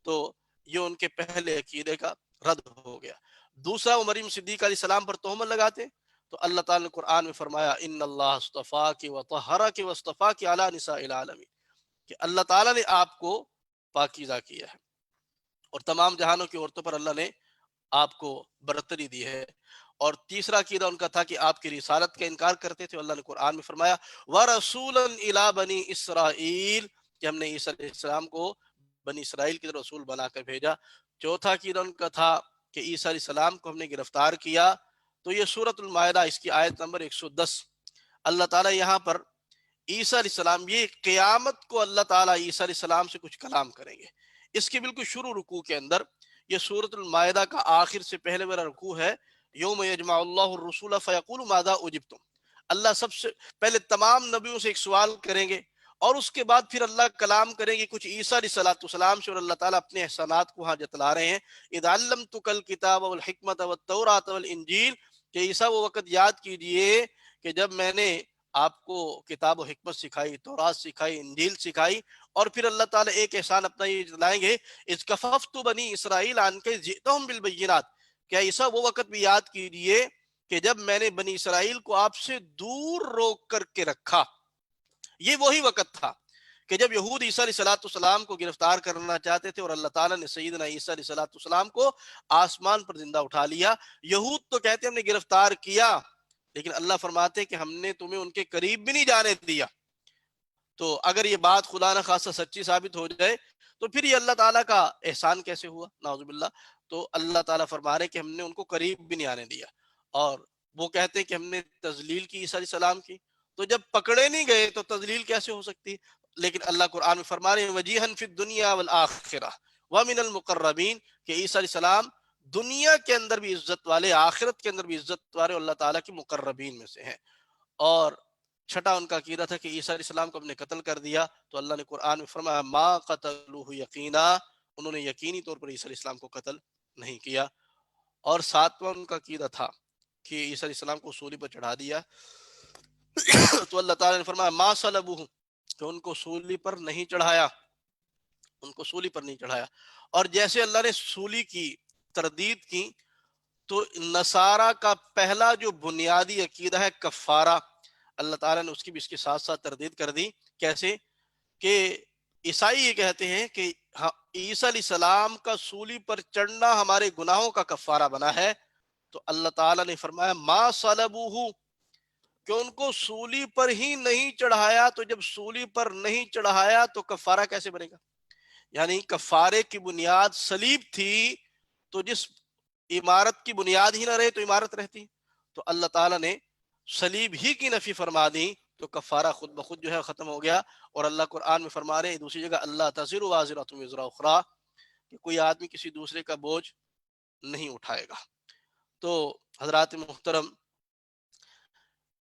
تو یہ ان کے پہلے عقیدے کا رد ہو گیا. دوسرا، وہ مریم صدیق علیہ السلام پر تہمت لگاتے، تو اللہ تعالیٰ نے قرآن میں فرمایا ان اللہ اصطفاک وطہرک واصطفاک علی نساء العالمین، کہ اللہ تعالیٰ نے آپ کو پاکیزہ کیا ہے اور تمام جہانوں کی عورتوں پر اللہ نے آپ کو برتری دی ہے. اور تیسرا عقیدہ ان کا تھا کہ آپ کی رسالت کا انکار کرتے تھے. اللہ نے قرآن میں فرمایا وَرَسُولًا إِلَىٰ بَنِي إِسْرَائِيل، کہ ہم نے عیسیٰ علیہ السلام کو بنی اسرائیل کی طرف رسول بنا کر بھیجا. چوتھا عقیدہ ان کا تھا کہ عیسیٰ علیہ السلام کو ہم نے گرفتار کیا. تو یہ سورۃ المائدہ اس کی آیت نمبر 110، اللہ تعالیٰ یہاں پر عیسیٰ علیہ السلام، یہ قیامت کو اللہ تعالیٰ عیسیٰ علیہ السلام سے کچھ کلام کریں گے. اس کے بالکل شروع رکوع کے اندر یہ سورۃ المائدہ کا آخر سے پہلے والا رکوع ہے، یوم یجمع اللہ الرسول فیقول ماذا اجبتم. اللہ سب سے پہلے تمام نبیوں سے ایک سوال کریں گے، اور اس کے بعد پھر اللہ کلام کریں گے کچھ عیسیٰ علیہ السلام سے، اور اللہ تعالیٰ اپنے احسانات کو وہاں جتلا رہے ہیں. اذ علمتک الکتاب والحکمت والتوراۃ والانجیل، کہ عیسیٰ وہ وقت یاد کیجئے کہ جب میں نے آپ کو کتاب و حکمت سکھائی، تورات سکھائی، انجیل سکھائی. اور پھر اللہ تعالیٰ ایک احسان اپنا یہ جتلائیں گے اذ کففت بنی اسرائیل عنک جئتہم بالبینات. کیا عیسیٰ وہ وقت بھی یاد کیجئے کہ جب میں نے بنی اسرائیل کو آپ سے دور روک کر کے رکھا. یہ وہی وقت تھا کہ جب یہود عیسیٰ علیہ السلام کو گرفتار کرنا چاہتے تھے، اور اللہ تعالیٰ نے سیدنا عیسیٰ علیہ السلام کو آسمان پر زندہ اٹھا لیا. یہود تو کہتے ہم نے گرفتار کیا، لیکن اللہ فرماتے کہ ہم نے تمہیں ان کے قریب بھی نہیں جانے دیا. تو اگر یہ بات خدا نہ خاصہ سچی ثابت ہو جائے تو پھر یہ اللہ تعالیٰ کا احسان کیسے ہوا؟ نعوذ باللہ. تو اللہ تعالیٰ فرما رہے کہ ہم نے ان کو قریب بھی نہیں آنے دیا. اور وہ کہتے ہیں کہ ہم نے تذلیل کی عیسیٰ علیہ السلام کی، تو جب پکڑے نہیں گئے تو تذلیل کیسے ہو سکتی؟ لیکن اللہ قرآن میں فرما رہے ہیں وجیہن فی الدنیا والآخرہ ومن المقربین، کہ عیسیٰ علیہ السلام دنیا کے اندر بھی عزت والے، آخرت کے اندر بھی عزت والے، اللہ تعالیٰ کی مقربین میں سے ہیں. اور چھٹا ان کا عقیدہ تھا کہ عیسیٰ علیہ السلام کو ہم نے قتل کر دیا، تو اللہ نے قرآن میں فرمایا ما قتلوہ یقینا، انہوں نے یقینی طور پر عیسیٰ علیہ السلام کو قتل نہیں کیا. اور ساتواں ان کا عقیدہ تھا کہ عیسیٰ علیہ السلام کو سولی پر چڑھا دیا، تو اللہ تعالیٰ نے فرمایا ما صلبوہ، کہ ان کو سولی پر نہیں چڑھایا، ان کو سولی پر نہیں چڑھایا. اور جیسے اللہ نے سولی کی تردید کی، تو نصارہ کا پہلا جو بنیادی عقیدہ ہے کفارہ، اللہ تعالیٰ نے اس کی بھی اس کے ساتھ ساتھ تردید کر دی. کیسے؟ کہ عیسائی یہ کہتے ہیں کہ عیسیٰ علیہ السلام کا سولی پر چڑھنا ہمارے گناہوں کا کفارہ بنا ہے. تو اللہ تعالیٰ نے فرمایا ما صلبوہ، کہ ان کو سولی پر ہی نہیں چڑھایا. تو جب سولی پر نہیں چڑھایا تو کفارہ کیسے بنے گا؟ یعنی کفارے کی بنیاد صلیب تھی، تو جس عمارت کی بنیاد ہی نہ رہے تو عمارت رہتی. تو اللہ تعالیٰ نے صلیب ہی کی نفی فرما دی، تو کفارہ خود بخود جو ہے ختم ہو گیا. اور اللہ قرآن میں فرما رہے ہیں دوسری جگہ اللہ تزر وازرۃ وزر اخری، کہ کوئی آدمی کسی دوسرے کا بوجھ نہیں اٹھائے گا. تو حضرات محترم،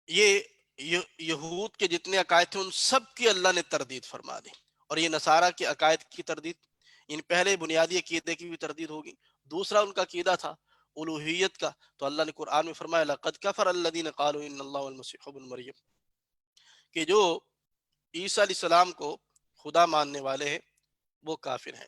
یہ یہود کے جتنے عقائد تھے ان سب کی اللہ نے تردید فرما دی. اور یہ نصارہ کے عقائد کی تردید، ان پہلے بنیادی عقیدے کی بھی تردید ہوگی. دوسرا ان کا عقیدہ تھا الوہیت کا، تو اللہ نے قرآن میں فرمایا لقد کفر الذین قالوا ان اللہ والمسیح ابن مریم، کہ جو عیسیٰ علیہ السلام کو خدا ماننے والے ہیں وہ کافر ہیں.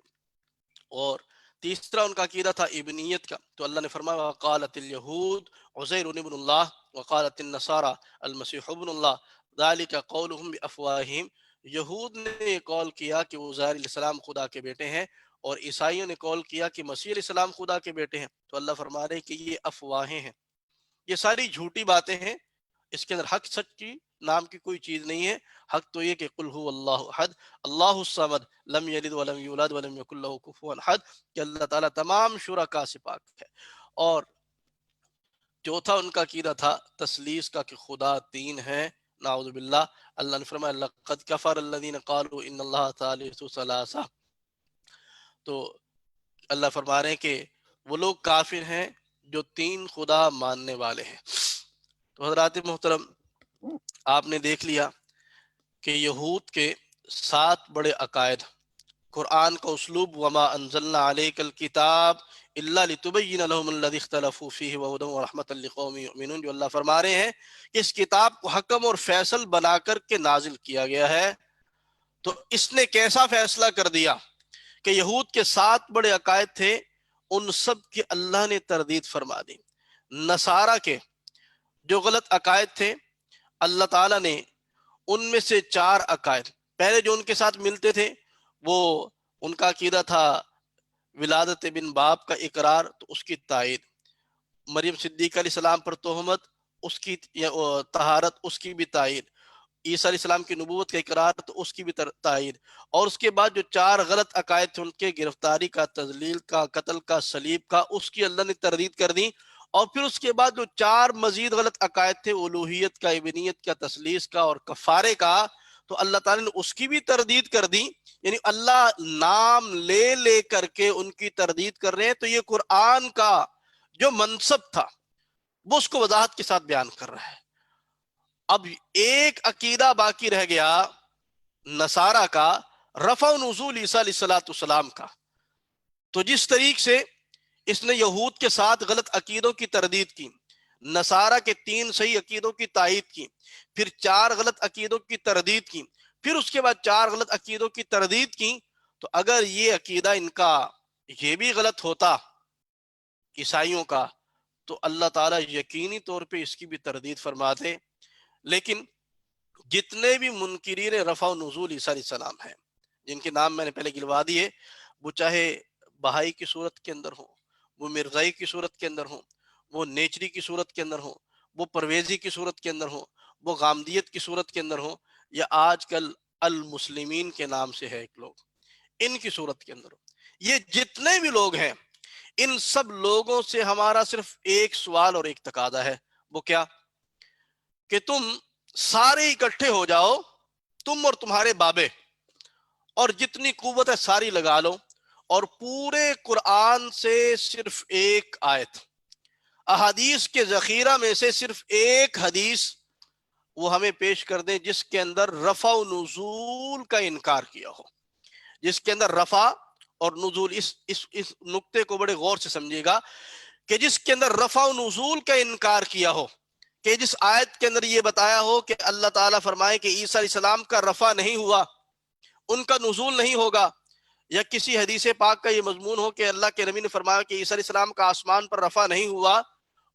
اور تیسرا ان کا عقیدہ تھا ابنیت کا، تو اللہ نے فرمایا وقالت الیہود عزیر ابن اللہ وقالت النصارى المسیح ابن اللہ ذلک قولهم بافواہہم. یہود نے قول کیا کہ عزیر علیہ السلام خدا کے بیٹے ہیں، اور عیسائیوں نے قول کیا کہ مسیح علیہ السلام خدا کے بیٹے ہیں. تو اللہ فرما رہے کہ یہ افواہیں ہیں، یہ ساری جھوٹی باتیں ہیں، اس کے اندر حق سچ کی نام کی کوئی چیز نہیں ہے. حق تو یہ کہ قل هو اللہ احد اللہ الصمد لم یلد ولم یولد ولم یکن له کفوا احد، کہ اللہ تعالیٰ تمام شرکاء سے پاک ہے. اور چوتھا ان کا عقیدہ تھا تثلیث کا، کہ خدا تین ہے، نعوذ باللہ. اللہ نے فرمایا لقد کفر الذین قالوا ان اللہ ثالث ثلاثہ. تو اللہ فرما رہے ہیں کہ وہ لوگ کافر ہیں جو تین خدا ماننے والے ہیں. تو حضرات محترم، آپ نے دیکھ لیا کہ یہود کے 7 بڑے عقائد قرآن کا اسلوب وما انزلنا علیک الکتاب الا لتبین لهم الذی اختلفوا فیہ وہدی ورحمۃ لقوم یؤمنون، جو اللہ فرما رہے ہیں کہ اس کتاب کو حکم اور فیصل بنا کر کے نازل کیا گیا ہے۔ تو اس نے کیسا فیصلہ کر دیا کہ یہود کے 7 بڑے عقائد تھے، ان سب کی اللہ نے تردید فرما دی۔ نصارہ کے جو غلط عقائد تھے، اللہ تعالیٰ نے ان میں سے 4 عقائد، پہلے جو ان کے ساتھ ملتے تھے وہ ان کا عقیدہ تھا ولادت بن باپ کا اقرار، تو اس کی تائید، مریم صدیقہ علیہ السلام پر تہمت، اس کی طہارت، اس کی بھی تائید، عیسیٰ علیہ السلام کی نبوت کا اقرار، تو اس کی بھی تائید، اور اس کے بعد جو 4 غلط عقائد تھے ان کے گرفتاری کا، تذلیل کا، قتل کا، صلیب کا، اس کی اللہ نے تردید کر دی۔ اور پھر اس کے بعد جو 4 مزید غلط عقائد تھے، الوہیت کا، ابنیت کا، تثلیث کا اور کفارے کا، تو اللہ تعالیٰ نے اس کی بھی تردید کر دی۔ یعنی اللہ نام لے لے کر کے ان کی تردید کر رہے ہیں۔ تو یہ قرآن کا جو منصب تھا وہ اس کو وضاحت کے ساتھ بیان کر رہا ہے۔ اب ایک عقیدہ باقی رہ گیا نصارہ کا، رفع و نزول عیسیٰ علیہ السلام کا۔ تو جس طریق سے اس نے یہود کے 7 غلط عقیدوں کی تردید کی، نصارہ کے 3 صحیح عقیدوں کی تائید کی، پھر 4 غلط عقیدوں کی تردید کی، پھر اس کے بعد 4 غلط عقیدوں کی تردید کی، تو اگر یہ عقیدہ ان کا یہ بھی غلط ہوتا عیسائیوں کا، تو اللہ تعالیٰ یقینی طور پہ اس کی بھی تردید فرماتے۔ لیکن جتنے بھی منکرین رفع و نزول عیسیٰ علیہ السلام ہیں، جن کے نام میں نے پہلے گلوا دیے، وہ چاہے بہائی کی صورت کے اندر ہوں، وہ مرزائی کی صورت کے اندر ہوں، وہ نیچری کی صورت کے اندر ہوں، وہ پرویزی کی صورت کے اندر ہوں، وہ غامدیت کی صورت کے اندر ہوں، یا آج کل المسلمین کے نام سے ہے ایک لوگ، ان کی صورت کے اندر ہوں، یہ جتنے بھی لوگ ہیں، ان سب لوگوں سے ہمارا صرف ایک سوال اور ایک تقاضا ہے۔ وہ کیا؟ کہ تم سارے اکٹھے ہو جاؤ، تم اور تمہارے بابے، اور جتنی قوت ہے ساری لگا لو، اور پورے قرآن سے صرف ایک آیت، احادیث کے ذخیرہ میں سے صرف ایک حدیث وہ ہمیں پیش کر دیں جس کے اندر رفع و نزول کا انکار کیا ہو، جس کے اندر رفع اور نزول، اس نقطے کو بڑے غور سے سمجھیے گا، کہ جس کے اندر رفع و نزول کا انکار کیا ہو، کہ جس آیت کے اندر یہ بتایا ہو کہ اللہ تعالیٰ فرمائے کہ عیسیٰ علیہ السلام کا رفع نہیں ہوا، ان کا نزول نہیں ہوگا، یا کسی حدیث پاک کا یہ مضمون ہو کہ اللہ کے نبی نے فرمایا کہ عیسیٰ علیہ السلام کا آسمان پر رفع نہیں ہوا،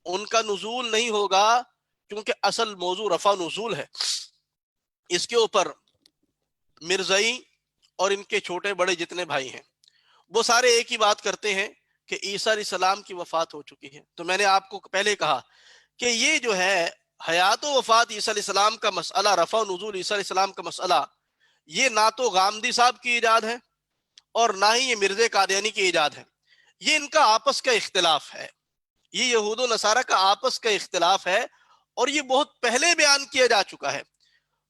ان کا نزول نہیں ہوگا، کیونکہ اصل موضوع رفع نزول ہے۔ اس کے اوپر مرزائی اور ان کے چھوٹے بڑے جتنے بھائی ہیں وہ سارے ایک ہی بات کرتے ہیں کہ عیسیٰ علیہ السلام کی وفات ہو چکی ہے۔ تو میں نے آپ کو پہلے کہا کہ یہ جو ہے حیات و وفات عیسیٰ علیہ السلام کا مسئلہ، رفع و نزول عیسیٰ علیہ السلام کا مسئلہ، یہ نہ تو غامدی صاحب کی ایجاد ہے اور نہ ہی یہ مرزا قادیانی کی ایجاد ہے، یہ ان کا آپس کا اختلاف ہے، یہ یہود و نصارہ کا آپس کا اختلاف ہے، اور یہ بہت پہلے بیان کیا جا چکا ہے۔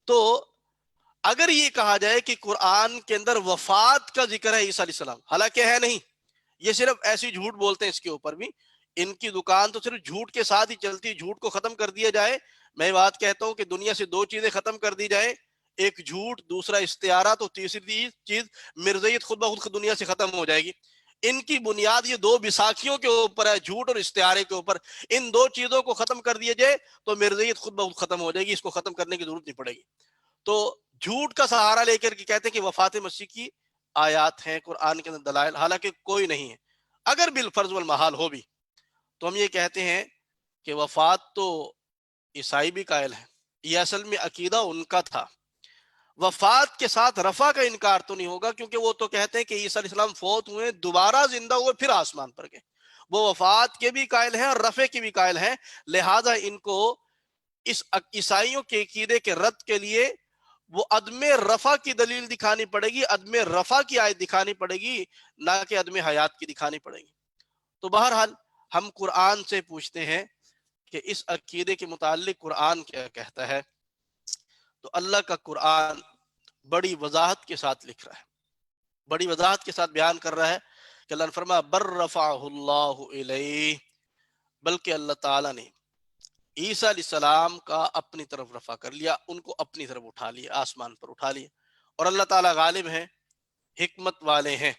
تو اگر یہ کہا جائے کہ قرآن کے اندر وفات کا ذکر ہے عیسیٰ علیہ السلام، حالانکہ ہے نہیں، یہ صرف ایسی جھوٹ بولتے ہیں، اس کے اوپر بھی ان کی دکان تو صرف جھوٹ کے ساتھ ہی چلتی، جھوٹ کو ختم کر دیا جائے۔ میں بات کہتا ہوں کہ دنیا سے 2 چیزیں ختم کر دی جائیں، ایک جھوٹ، دوسرا استعارہ، تو تیسری چیز مرزائیت خود بخود دنیا سے ختم ہو جائے گی۔ ان کی بنیاد یہ 2 بیساکھیوں کے اوپر ہے، جھوٹ اور استعارے کے اوپر۔ ان 2 چیزوں کو ختم کر دیا جائے تو مرزائیت خود بخود ختم ہو جائے گی، اس کو ختم کرنے کی ضرورت نہیں پڑے گی۔ تو جھوٹ کا سہارا لے کر کے کہتے ہیں کہ وفات مسیح کی آیات ہیں قرآن کے اندر دلائل، حالانکہ کوئی نہیں ہے۔ اگر بالفرض والمحال ہو بھی تو ہم یہ کہتے ہیں کہ وفات تو عیسائی بھی قائل ہے، یہ اصل میں عقیدہ ان کا تھا۔ وفات کے ساتھ رفع کا انکار تو نہیں ہوگا، کیونکہ وہ تو کہتے ہیں کہ عیسیٰ علیہ السلام فوت ہوئے، دوبارہ زندہ ہوئے، پھر آسمان پر گئے۔ وہ وفات کے بھی قائل ہیں اور رفع کے بھی قائل ہیں، لہذا ان کو اس عیسائیوں کے عقیدے کے رد کے لیے وہ عدم رفع کی دلیل دکھانی پڑے گی، عدم رفع کی آیت دکھانی پڑے گی، نہ کہ عدم حیات کی دکھانی پڑے گی۔ تو بہرحال ہم قرآن سے پوچھتے ہیں کہ اس عقیدے کے متعلق قرآن کیا کہتا ہے۔ تو اللہ کا قرآن بڑی وضاحت کے ساتھ لکھ رہا ہے، بڑی وضاحت کے ساتھ بیان کر رہا ہے کہ اللہ نے فرمایا بر رفعہ اللہ الیہ، بلکہ اللہ تعالیٰ نے عیسیٰ علیہ السلام کا اپنی طرف رفع کر لیا، ان کو اپنی طرف اٹھا لیا، آسمان پر اٹھا لیا۔ اور اللہ تعالیٰ غالب ہے، حکمت والے ہیں۔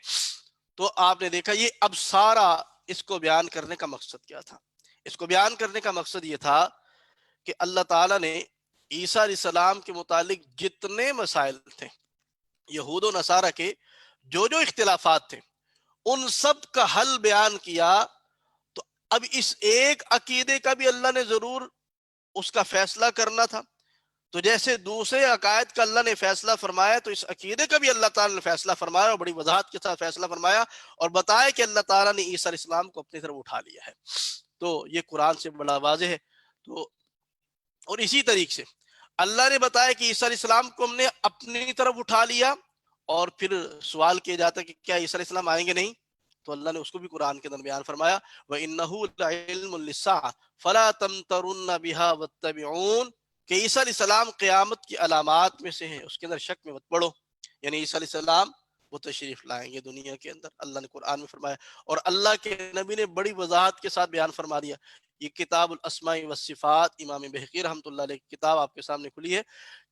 تو آپ نے دیکھا یہ اب سارا اس کو بیان کرنے کا مقصد کیا تھا؟ اس کو بیان کرنے کا مقصد یہ تھا کہ اللہ تعالیٰ نے عیسیٰ علیہ السلام کے متعلق جتنے مسائل تھے، یہود و نصارہ کے جو جو اختلافات تھے، ان سب کا حل بیان کیا۔ تو اب اس ایک عقیدے کا بھی اللہ نے ضرور اس کا فیصلہ کرنا تھا۔ تو جیسے دوسرے عقائد کا اللہ نے فیصلہ فرمایا، تو اس عقیدے کا بھی اللہ تعالیٰ نے فیصلہ فرمایا، اور بڑی وضاحت کے ساتھ فیصلہ فرمایا، اور بتایا کہ اللہ تعالیٰ نے عیسیٰ علیہ السلام کو اپنی طرف اٹھا لیا ہے۔ تو یہ قرآن سے بڑا واضح ہے۔ تو اور اسی طریقے سے اللہ نے بتایا کہ عیسیٰ علیہ السلام کو ہم نے اپنی طرف اٹھا لیا، اور پھر سوال کیا جاتا ہے کہ کیا عیسیٰ علیہ السلام آئیں گے؟ نہیں، تو اللہ نے اس کو بھی قرآن کے اندر بیان فرمایا، وَإِنَّهُ لَعِلْمٌ لِلسَّاعَةِ فَلَا تَمْتَرُنَّ بِهَا وَاتَّبِعُونِ، کہ عیسیٰ علیہ السلام قیامت کی علامات میں سے ہیں، اس کے اندر شک میں مت پڑو۔ یعنی عیسیٰ علیہ السلام وہ تشریف لائیں گے دنیا کے اندر، اللہ نے قرآن میں فرمایا، اور اللہ کے نبی نے بڑی وضاحت کے ساتھ بیان فرما دیا۔ یہ کتاب الاسماء والصفات، امام بہقی رحمۃ اللہ علیہ کی کتاب آپ کے سامنے کھلی ہے،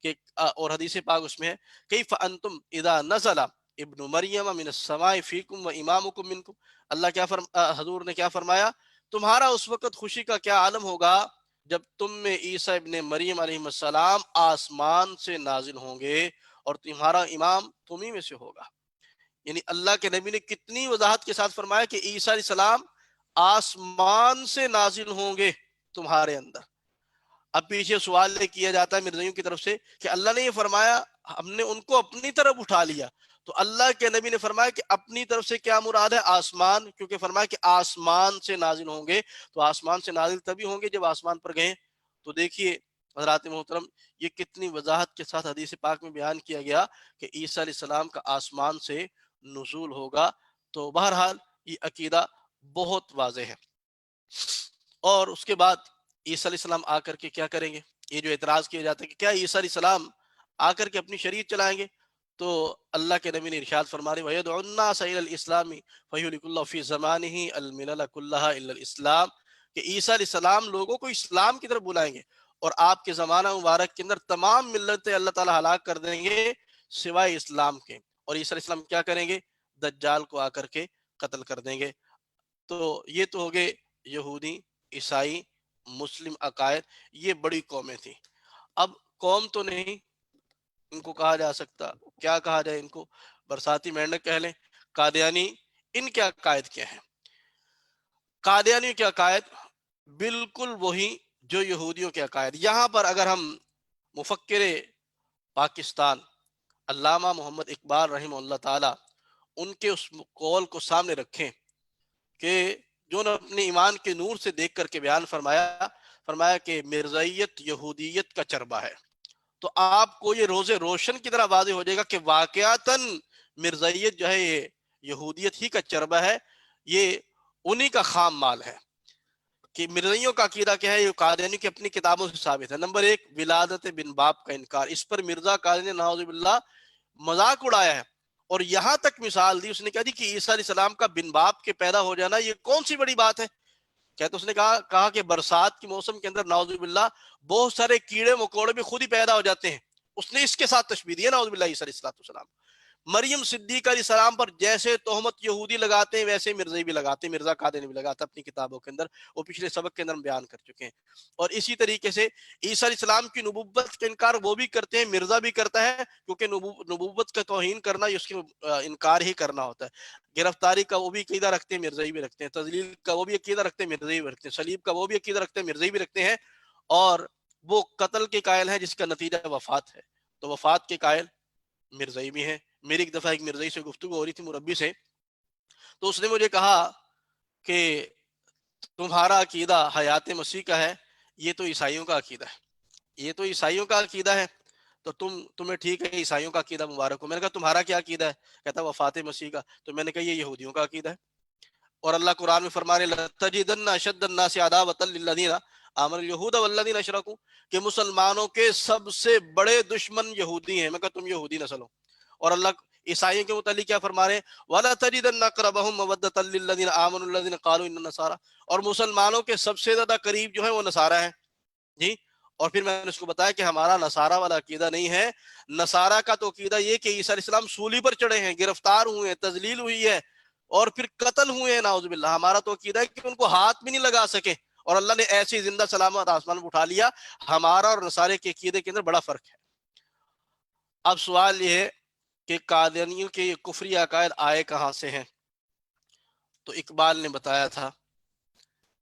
کہ اور حدیث پاک اس میں ہے، کیف انتم اذا نزل ابن مریم من السماء فیکم و امامکم منکم، اللہ کیا حضور نے کیا فرمایا، تمہارا اس وقت خوشی کا کیا عالم ہوگا جب تم میں عیسیٰ ابن مریم علیہ السلام آسمان سے نازل ہوں گے، اور تمہارا امام تمہیں میں سے ہوگا۔ یعنی اللہ کے نبی نے کتنی وضاحت کے ساتھ فرمایا کہ عیسیٰ علیہ السلام آسمان سے نازل ہوں گے تمہارے اندر۔ اب پیچھے سوال یہ کیا جاتا ہے مرزائیوں کی طرف سے کہ اللہ نے یہ فرمایا ہم نے ان کو اپنی طرف اٹھا لیا، تو اللہ کے نبی نے فرمایا کہ اپنی طرف سے کیا مراد ہے؟ آسمان، کیونکہ فرمایا کہ آسمان سے نازل ہوں گے، تو آسمان سے نازل تبھی ہوں گے جب آسمان پر گئے۔ تو دیکھیے حضرات محترم، یہ کتنی وضاحت کے ساتھ حدیث پاک میں بیان کیا گیا کہ عیسیٰ علیہ السلام کا آسمان سے نزول ہوگا۔ تو بہرحال یہ عقیدہ بہت واضح ہے۔ اور اس کے بعد عیسیٰ علیہ السلام آ کر کے کیا کریں گے؟ یہ جو اعتراض کیا جاتا ہے کہ کیا عیسیٰ علیہ السلام آ کر کے اپنی شریعت چلائیں گے؟ تو اللہ کے نبی نے ارشاد فرما رہے وَيَدْعُ النَّاسَ إِلَى الْإِسْلَامِ فَيُهْلِكُ اللَّهُ فِي زَمَانِهِ الْمِلَلَ كُلَّهَا إِلَّا الْإِسْلَامِ، کہ عیسیٰ علیہ السلام لوگوں کو اسلام کی طرف بلائیں گے، اور آپ کے زمانہ مبارک کے اندر تمام ملتیں اللہ تعالیٰ ہلاک کر دیں گے سوائے اسلام کے۔ اور عیسیٰ علیہ السلام کیا کریں گے؟ دجال کو آ کر کے قتل کر دیں گے۔ تو یہ تو ہو گئے یہودی، عیسائی، مسلم عقائد، یہ بڑی قومیں تھیں۔ اب قوم تو نہیں ان کو کہا جا سکتا، کیا کہا جائے ان کو؟ برساتی مینڈک کہہ لیں، قادیانی۔ ان کے عقائد کیا ہیں؟ قادیانی کے عقائد بالکل وہی جو یہودیوں کے عقائد۔ یہاں پر اگر ہم مفکر پاکستان علامہ محمد اقبال رحمہ اللہ تعالی ان کے اس قول کو سامنے رکھیں کہ جو نے اپنے ایمان کے نور سے دیکھ کر کے بیان فرمایا کہ مرزائیت یہودیت کا چربہ ہے، تو آپ کو یہ روز روشن کی طرح واضح ہو جائے گا کہ واقعتاً مرزائیت جو ہے یہ یہودیت ہی کا چربہ ہے، یہ انہی کا خام مال ہے۔ کہ مرزائیوں کا عقیدہ کیا ہے؟ یہ قادیانی کی اپنی کتابوں سے ثابت ہے۔ نمبر ایک، ولادت بن باپ کا انکار، اس پر مرزا قادیانی نے نعوذ باللہ مذاق اڑایا ہے، اور یہاں تک مثال دی، اس نے کہا دی کہ عیسیٰ علیہ السلام کا بن باپ کے پیدا ہو جانا یہ کون سی بڑی بات ہے؟ کہتے اس نے کہا کہ برسات کے موسم کے اندر نعوذ باللہ بہت سارے کیڑے مکوڑے بھی خود ہی پیدا ہو جاتے ہیں، اس نے اس کے ساتھ تشبیہ دی ہے نعوذ باللہ عیسیٰ علیہ السلام۔ مریم صدیقہ علیہ السلام پر جیسے تہمت یہودی لگاتے ہیں ویسے مرزائی بھی لگاتے ہیں، مرزا قادیانی بھی لگاتا ہے اپنی کتابوں کے اندر، وہ پچھلے سبق کے اندر ہم بیان کر چکے ہیں۔ اور اسی طریقے سے عیسیٰ علیہ السلام کی نبوت کا انکار وہ بھی کرتے ہیں، مرزا بھی کرتا ہے، کیونکہ نبوت کا توہین کرنا اس کی انکار ہی کرنا ہوتا ہے۔ گرفتاری کا وہ بھی عقیدہ رکھتے ہیں، مرزائی بھی رکھتے ہیں، تذلیل کا وہ بھی عقیدہ رکھتے ہیں، مرزائی بھی رکھتے ہیں، صلیب کا وہ بھی عقیدہ رکھتے ہیں، مرزائی بھی رکھتے ہیں، اور وہ قتل کے قائل ہیں جس کا نتیجہ وفات ہے، تو وفات کے قائل مرزائی بھی ہیں۔ میری ایک دفعہ ایک مرزائی سے گفتگو ہو رہی تھی، مربی سے، تو اس نے مجھے کہا کہ تمہارا عقیدہ حیات مسیح کا ہے، یہ تو عیسائیوں کا عقیدہ ہے، یہ تو عیسائیوں کا عقیدہ ہے، تو تمہیں ٹھیک ہے عیسائیوں کا عقیدہ مبارک ہو۔ میں نے کہا تمہارا کیا عقیدہ ہے؟ کہتا وفات مسیح کا۔ تو میں نے کہا یہ یہودیوں کا عقیدہ ہے، اور اللہ قرآن میں فرما رہے لَتَجِدَنَّ أَشَدَّ النَّاسِ عَدَاوَةً لِلَّذِينَ آمَنُوا الْيَهُودَ وَالَّذِينَ أَشْرَكُوا، کہ مسلمانوں کے سب سے بڑے دشمن یہودی ہیں۔ میں کہا تم یہودی نسل ہو۔ اور اللہ عیسائیوں کے متعلق کیا فرما رہے ہیں؟ وَلَتَجِدَنَّ أَقْرَبَهُم مَوَدَّةً لِلَّذِينَ آمَنُوا الَّذِينَ قَالُوا إِنَّا نَصَارَىٰ، اور مسلمانوں کے سب سے زیادہ قریب جو ہیں وہ نصارہ ہیں۔ جی، اور پھر میں نے اس کو بتایا کہ ہمارا نصارہ والا عقیدہ نہیں ہے. نصارہ کا تو عقیدہ یہ کہ عیسیٰ علیہ السلام سولی پر چڑھے ہیں، گرفتار ہوئے ہیں، تذلیل ہوئی ہے اور پھر قتل ہوئے ہیں نعوذ باللہ. ہمارا تو عقیدہ ہے کہ ان کو ہاتھ بھی نہیں لگا سکے اور اللہ نے ایسی زندہ سلامت آسمان میں اٹھا لیا. ہمارا اور نصارے کے عقیدے کے اندر بڑا فرق ہے. اب سوال یہ ہے کہ قادیانیوں کے یہ کفری عقائد آئے کہاں سے ہیں؟ تو اقبال نے بتایا تھا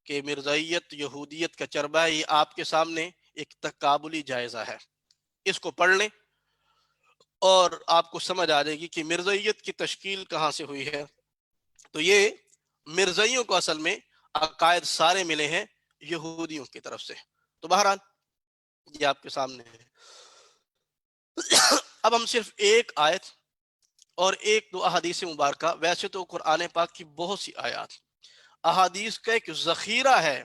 کہ مرزائیت یہودیت کا چربہ ہی آپ کے سامنے ایک تقابلی جائزہ ہے. اس کو پڑھ لیں اور آپ کو سمجھ آ جائے گی کہ مرزائیت کی تشکیل کہاں سے ہوئی ہے. تو یہ مرزائیوں کو اصل میں عقائد سارے ملے ہیں یہودیوں کی طرف سے. تو بہرحال یہ آپ کے سامنے ہے. اب ہم صرف ایک آیت اور ایک دو احادیث مبارکہ، ویسے تو قرآن پاک کی بہت سی آیات، احادیث کا ایک ذخیرہ ہے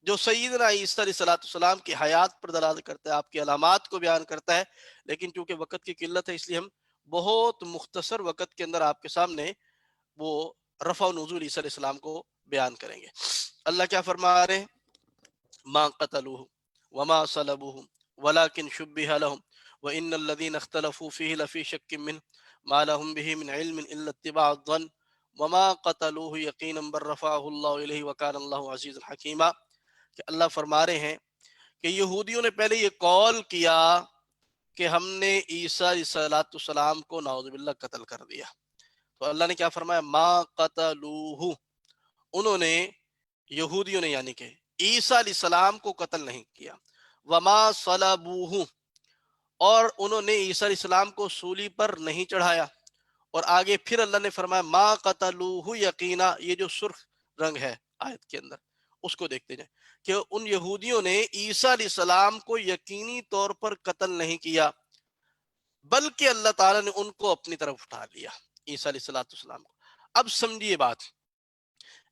جو سیدنا عیسیٰ علیہ السلام کی حیات پر دلالت کرتا ہے، آپ کی علامات کو بیان کرتا ہے. لیکن چونکہ وقت کی قلت ہے اس لیے ہم بہت مختصر وقت کے اندر آپ کے سامنے وہ رفع و نزول عیسیٰ علیہ السلام کو بیان کریں گے. اللہ کیا فرما رہے ہیں؟ ما قتلوه وما صلبوه ولكن شبه لهم وان الذين اختلفوا فيه لفي شك منه ما لهم به من علم الا اتباع الظن وما قتلوه یقینا بل رفعه الله اليه وكان الله عزيزا حكيما. کہ اللہ فرما رہے ہیں کہ یہودیوں نے پہلے یہ قول کیا کہ ہم نے عیسیٰ علیہ السلام کو نعوذ باللہ قتل کر دیا. تو اللہ نے کیا فرمایا؟ ما قتلوه، انہوں نے، یہودیوں نے یعنی کہ عیسیٰ علیہ السلام کو قتل نہیں کیا. وما صلبوہ، اور انہوں نے عیسیٰ علیہ السلام کو سولی پر نہیں چڑھایا. اور آگے پھر اللہ نے فرمایا ما قتلوہ یقینا، یہ جو سرخ رنگ ہے آیت کے اندر اس کو دیکھتے جائیں کہ ان یہودیوں نے عیسیٰ علیہ السلام کو یقینی طور پر قتل نہیں کیا بلکہ اللہ تعالیٰ نے ان کو اپنی طرف اٹھا لیا، عیسیٰ علیہ السلام کو. اب سمجھیے بات،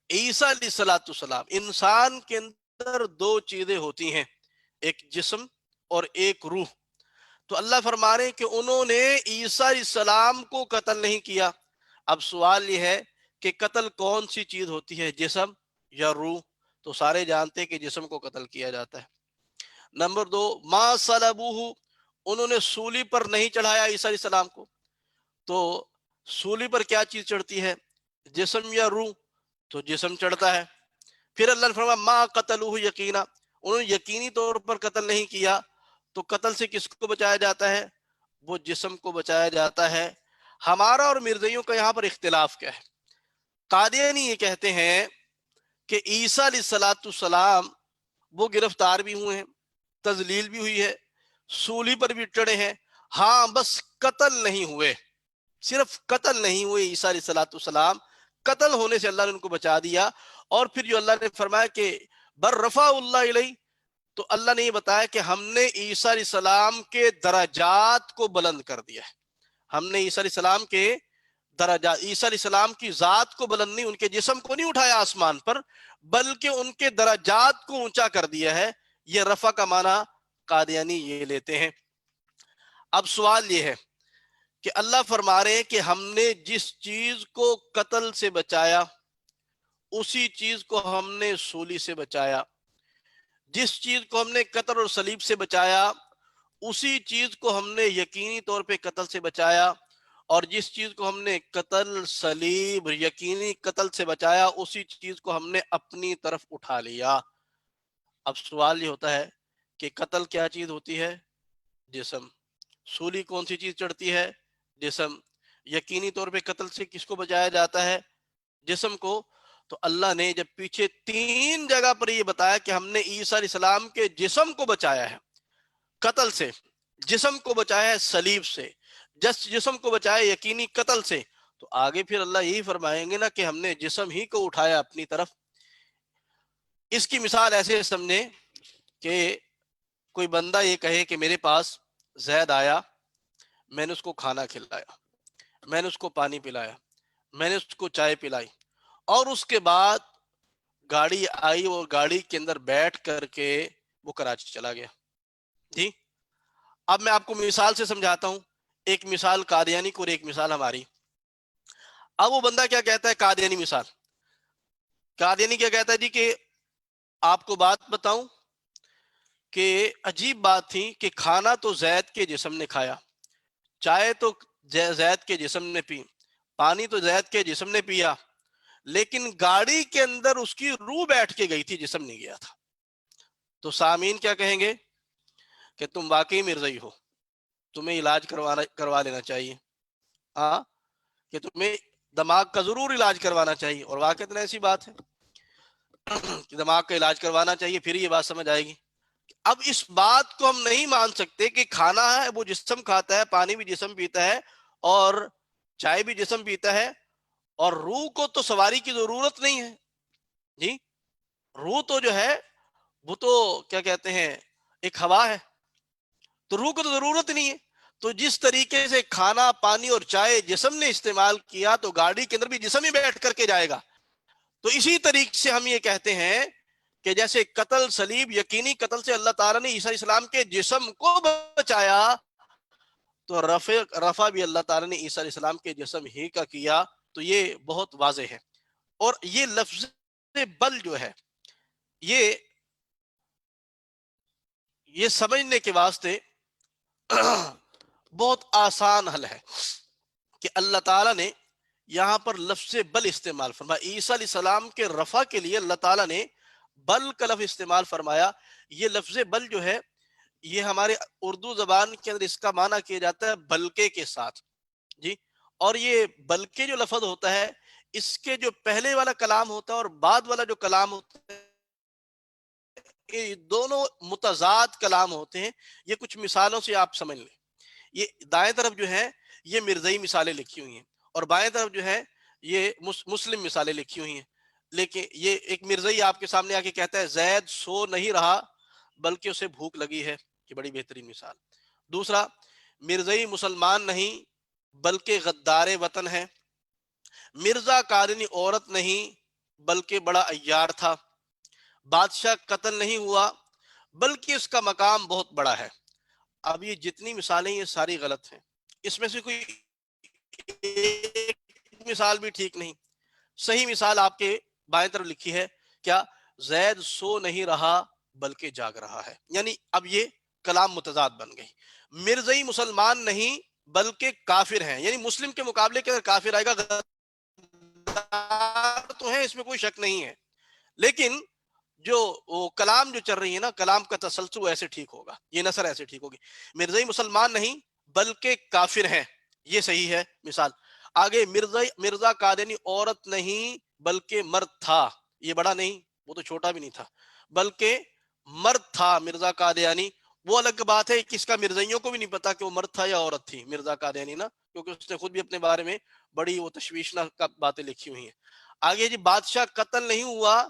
عیسیٰ علیہ السلام، انسان کے اندر دو چیزیں ہوتی ہیں، ایک جسم اور ایک روح. تو اللہ فرما رہے ہیں کہ انہوں نے عیسیٰ علیہ السلام کو قتل نہیں کیا. اب سوال یہ ہے کہ قتل کون سی چیز ہوتی ہے، جسم یا روح؟ تو سارے جانتے ہیں کہ جسم کو قتل کیا جاتا ہے. نمبر دو، ما صلبوہ، انہوں نے سولی پر نہیں چڑھایا عیسیٰ علیہ السلام کو. تو سولی پر کیا چیز چڑھتی ہے، جسم یا روح؟ تو جسم چڑھتا ہے. پھر اللہ نے فرمایا ما قتلوہ یقینا، انہوں نے یقینی طور پر قتل نہیں کیا. تو قتل سے کس کو بچایا جاتا ہے؟ وہ جسم کو بچایا جاتا ہے. ہمارا اور مرزائیوں کا یہاں پر اختلاف کیا ہے؟ قادیانی یہ کہتے ہیں کہ عیسیٰ علیہ السلام وہ گرفتار بھی ہوئے ہیں، تذلیل بھی ہوئی ہے، سولی پر بھی چڑھے ہیں، ہاں بس قتل نہیں ہوئے، صرف قتل نہیں ہوئے عیسیٰ علیہ السلام. قتل ہونے سے اللہ نے ان کو بچا دیا. اور پھر جو اللہ نے فرمایا کہ بر رفع اللہ علیہ، تو اللہ نے یہ بتایا کہ ہم نے عیسیٰ علیہ السلام کے درجات کو بلند کر دیا ہے. ہم نے عیسیٰ علیہ السلام کے درجات، عیسیٰ علیہ السلام کی ذات کو بلند نہیں، ان کے جسم کو نہیں اٹھایا آسمان پر، بلکہ ان کے درجات کو اونچا کر دیا ہے. یہ رفع کا معنی قادیانی یہ لیتے ہیں. اب سوال یہ ہے کہ اللہ فرما رہے ہیں کہ ہم نے جس چیز کو قتل سے بچایا اسی چیز کو ہم نے سولی سے بچایا، جس چیز کو ہم نے قتل اور صلیب سے بچایا اسی چیز کو ہم نے یقینی طور پہ قتل سے بچایا، اور جس چیز کو ہم نے قتل، صلیب، یقینی قتل سے بچایا اسی چیز کو ہم نے اپنی طرف اٹھا لیا. اب سوال یہ ہوتا ہے کہ قتل کیا چیز ہوتی ہے؟ جسم. سولی کون سی چیز چڑھتی ہے؟ جسم. یقینی طور پہ قتل سے کس کو بچایا جاتا ہے؟ جسم کو. تو اللہ نے جب پیچھے 3 جگہ پر یہ بتایا کہ ہم نے عیسیٰ علیہ السلام کے جسم کو بچایا ہے قتل سے، جسم کو بچایا ہے صلیب سے، جسم کو بچایا یقینی قتل سے، تو آگے پھر اللہ یہی فرمائیں گے نا کہ ہم نے جسم ہی کو اٹھایا اپنی طرف. اس کی مثال ایسے سمجھیں کہ کوئی بندہ یہ کہے کہ میرے پاس زید آیا، میں نے اس کو کھانا کھلایا، میں نے اس کو پانی پلایا، میں نے اس کو چائے پلائی، اور اس کے بعد گاڑی آئی اور گاڑی کے اندر بیٹھ کر کے وہ کراچی چلا گیا. جی اب میں آپ کو مثال سے سمجھاتا ہوں، ایک مثال قادیانی کو اور ایک مثال ہماری. اب وہ بندہ کیا کہتا ہے؟ قادیانی مثال، قادیانی کیا کہتا ہے جی کہ آپ کو بات بتاؤں کہ عجیب بات تھی کہ کھانا تو زید کے جسم نے کھایا، چائے تو زید کے جسم نے پی، پانی تو زید کے جسم نے پیا، لیکن گاڑی کے اندر اس کی روح بیٹھ کے گئی تھی، جسم نہیں گیا تھا۔ تو سامعین کیا کہیں گے کہ تم واقعی مرزائی ہو، تمہیں علاج کروا لینا چاہیے، ہاں، کہ تمہیں دماغ کا ضرور علاج کروانا چاہیے، اور واقعتاً ایسی بات ہے کہ دماغ کا علاج کروانا چاہیے، پھر یہ بات سمجھ آئے گی۔ اب اس بات کو ہم نہیں مان سکتے کہ کھانا ہے وہ جسم کھاتا ہے، پانی بھی جسم پیتا ہے، اور چائے بھی جسم پیتا ہے، اور روح کو تو سواری کی ضرورت نہیں ہے جی۔ روح تو جو ہے وہ تو کیا کہتے ہیں، ایک ہوا ہے، تو روح کو تو ضرورت نہیں ہے۔ تو جس طریقے سے کھانا، پانی اور چائے جسم نے استعمال کیا، تو گاڑی کے اندر بھی جسم ہی بیٹھ کر کے جائے گا۔ تو اسی طریقے سے ہم یہ کہتے ہیں کہ جیسے قتل، صلیب، یقینی قتل سے اللہ تعالیٰ نے عیسیٰ علیہ السلام کے جسم کو بچایا، تو رفع بھی اللہ تعالیٰ نے عیسیٰ علیہ السلام کے جسم ہی کا کیا۔ تو یہ بہت واضح ہے۔ اور یہ لفظ بل جو ہے، یہ سمجھنے کے واسطے بہت آسان حل ہے کہ اللہ تعالیٰ نے یہاں پر لفظ بل استعمال فرمایا۔ عیسیٰ علیہ السلام کے رفع کے لیے اللہ تعالیٰ نے بل کا لفظ استعمال فرمایا۔ یہ لفظ بل جو ہے، یہ ہمارے اردو زبان کے اندر اس کا معنی کیا جاتا ہے بلکہ کے ساتھ جی۔ اور یہ بلکہ جو لفظ ہوتا ہے، اس کے جو پہلے والا کلام ہوتا ہے اور بعد والا جو کلام ہوتا ہے، یہ دونوں متضاد کلام ہوتے ہیں۔ یہ کچھ مثالوں سے آپ سمجھ لیں۔ یہ دائیں طرف جو ہے یہ مرزئی مثالیں لکھی ہوئی ہیں، اور بائیں طرف جو ہے یہ مسلم مثالیں لکھی ہوئی ہیں۔ لیکن یہ ایک مرزئی آپ کے سامنے آ کے کہتا ہے زید سو نہیں رہا بلکہ اسے بھوک لگی ہے، یہ بڑی بہترین مثال۔ دوسرا، مرزئی مسلمان نہیں بلکہ غدار وطن ہے، مرزا قادنی عورت نہیں بلکہ بڑا عیار تھا، بادشاہ قتل نہیں ہوا بلکہ اس کا مقام بہت بڑا ہے۔ اب یہ جتنی مثالیں یہ ساری غلط ہیں، اس میں سے کوئی ایک مثال بھی ٹھیک نہیں۔ صحیح مثال آپ کے بائیں طرف لکھی ہے، کیا؟ زید سو نہیں رہا بلکہ جاگ رہا ہے۔ یعنی اب یہ کلام متضاد بن گئی۔ مرزئی مسلمان نہیں بلکہ کافر ہیں، یعنی مسلم کے مقابلے کے اندر کافر آئے گا، تو ہے، اس میں کوئی شک نہیں ہے، لیکن جو وہ کلام جو چل رہی ہے نا، کلام کا تسلسل ایسے ٹھیک ہوگا، یہ نثر ایسے ٹھیک ہوگی۔ مرزئی مسلمان نہیں بلکہ کافر ہیں، یہ صحیح ہے مثال۔ آگے، مرزا قادنی عورت نہیں بلکہ مرد تھا، یہ بڑا نہیں، وہ تو چھوٹا بھی نہیں تھا، بلکہ مرد تھا مرزا قادیانی۔ وہ الگ بات ہے کہ اس کا مرزائیوں کو بھی نہیں پتا کہ وہ مرد تھا یا عورت تھی مرزا قادیانی نا، کیونکہ اس نے خود بھی اپنے بارے میں بڑی وہ تشویشناک باتیں لکھی ہوئی ہیں۔ آگے جی، بادشاہ قتل نہیں ہوا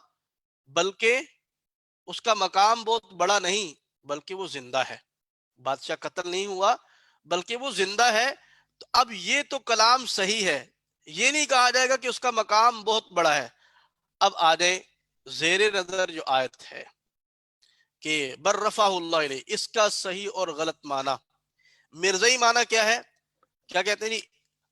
بلکہ اس کا مقام بہت بڑا نہیں بلکہ وہ زندہ ہے۔ بادشاہ قتل نہیں ہوا بلکہ وہ زندہ ہے۔ تو اب یہ تو کلام صحیح ہے، یہ نہیں کہا جائے گا کہ اس کا مقام بہت بڑا ہے۔ اب آ جائیں زیر نظر جو آیت ہے کہ برفع اللہ علیہ، اس کا صحیح اور غلط معنی، مرزئی معنی کیا ہے؟ کیا کہتے ہیں جی؟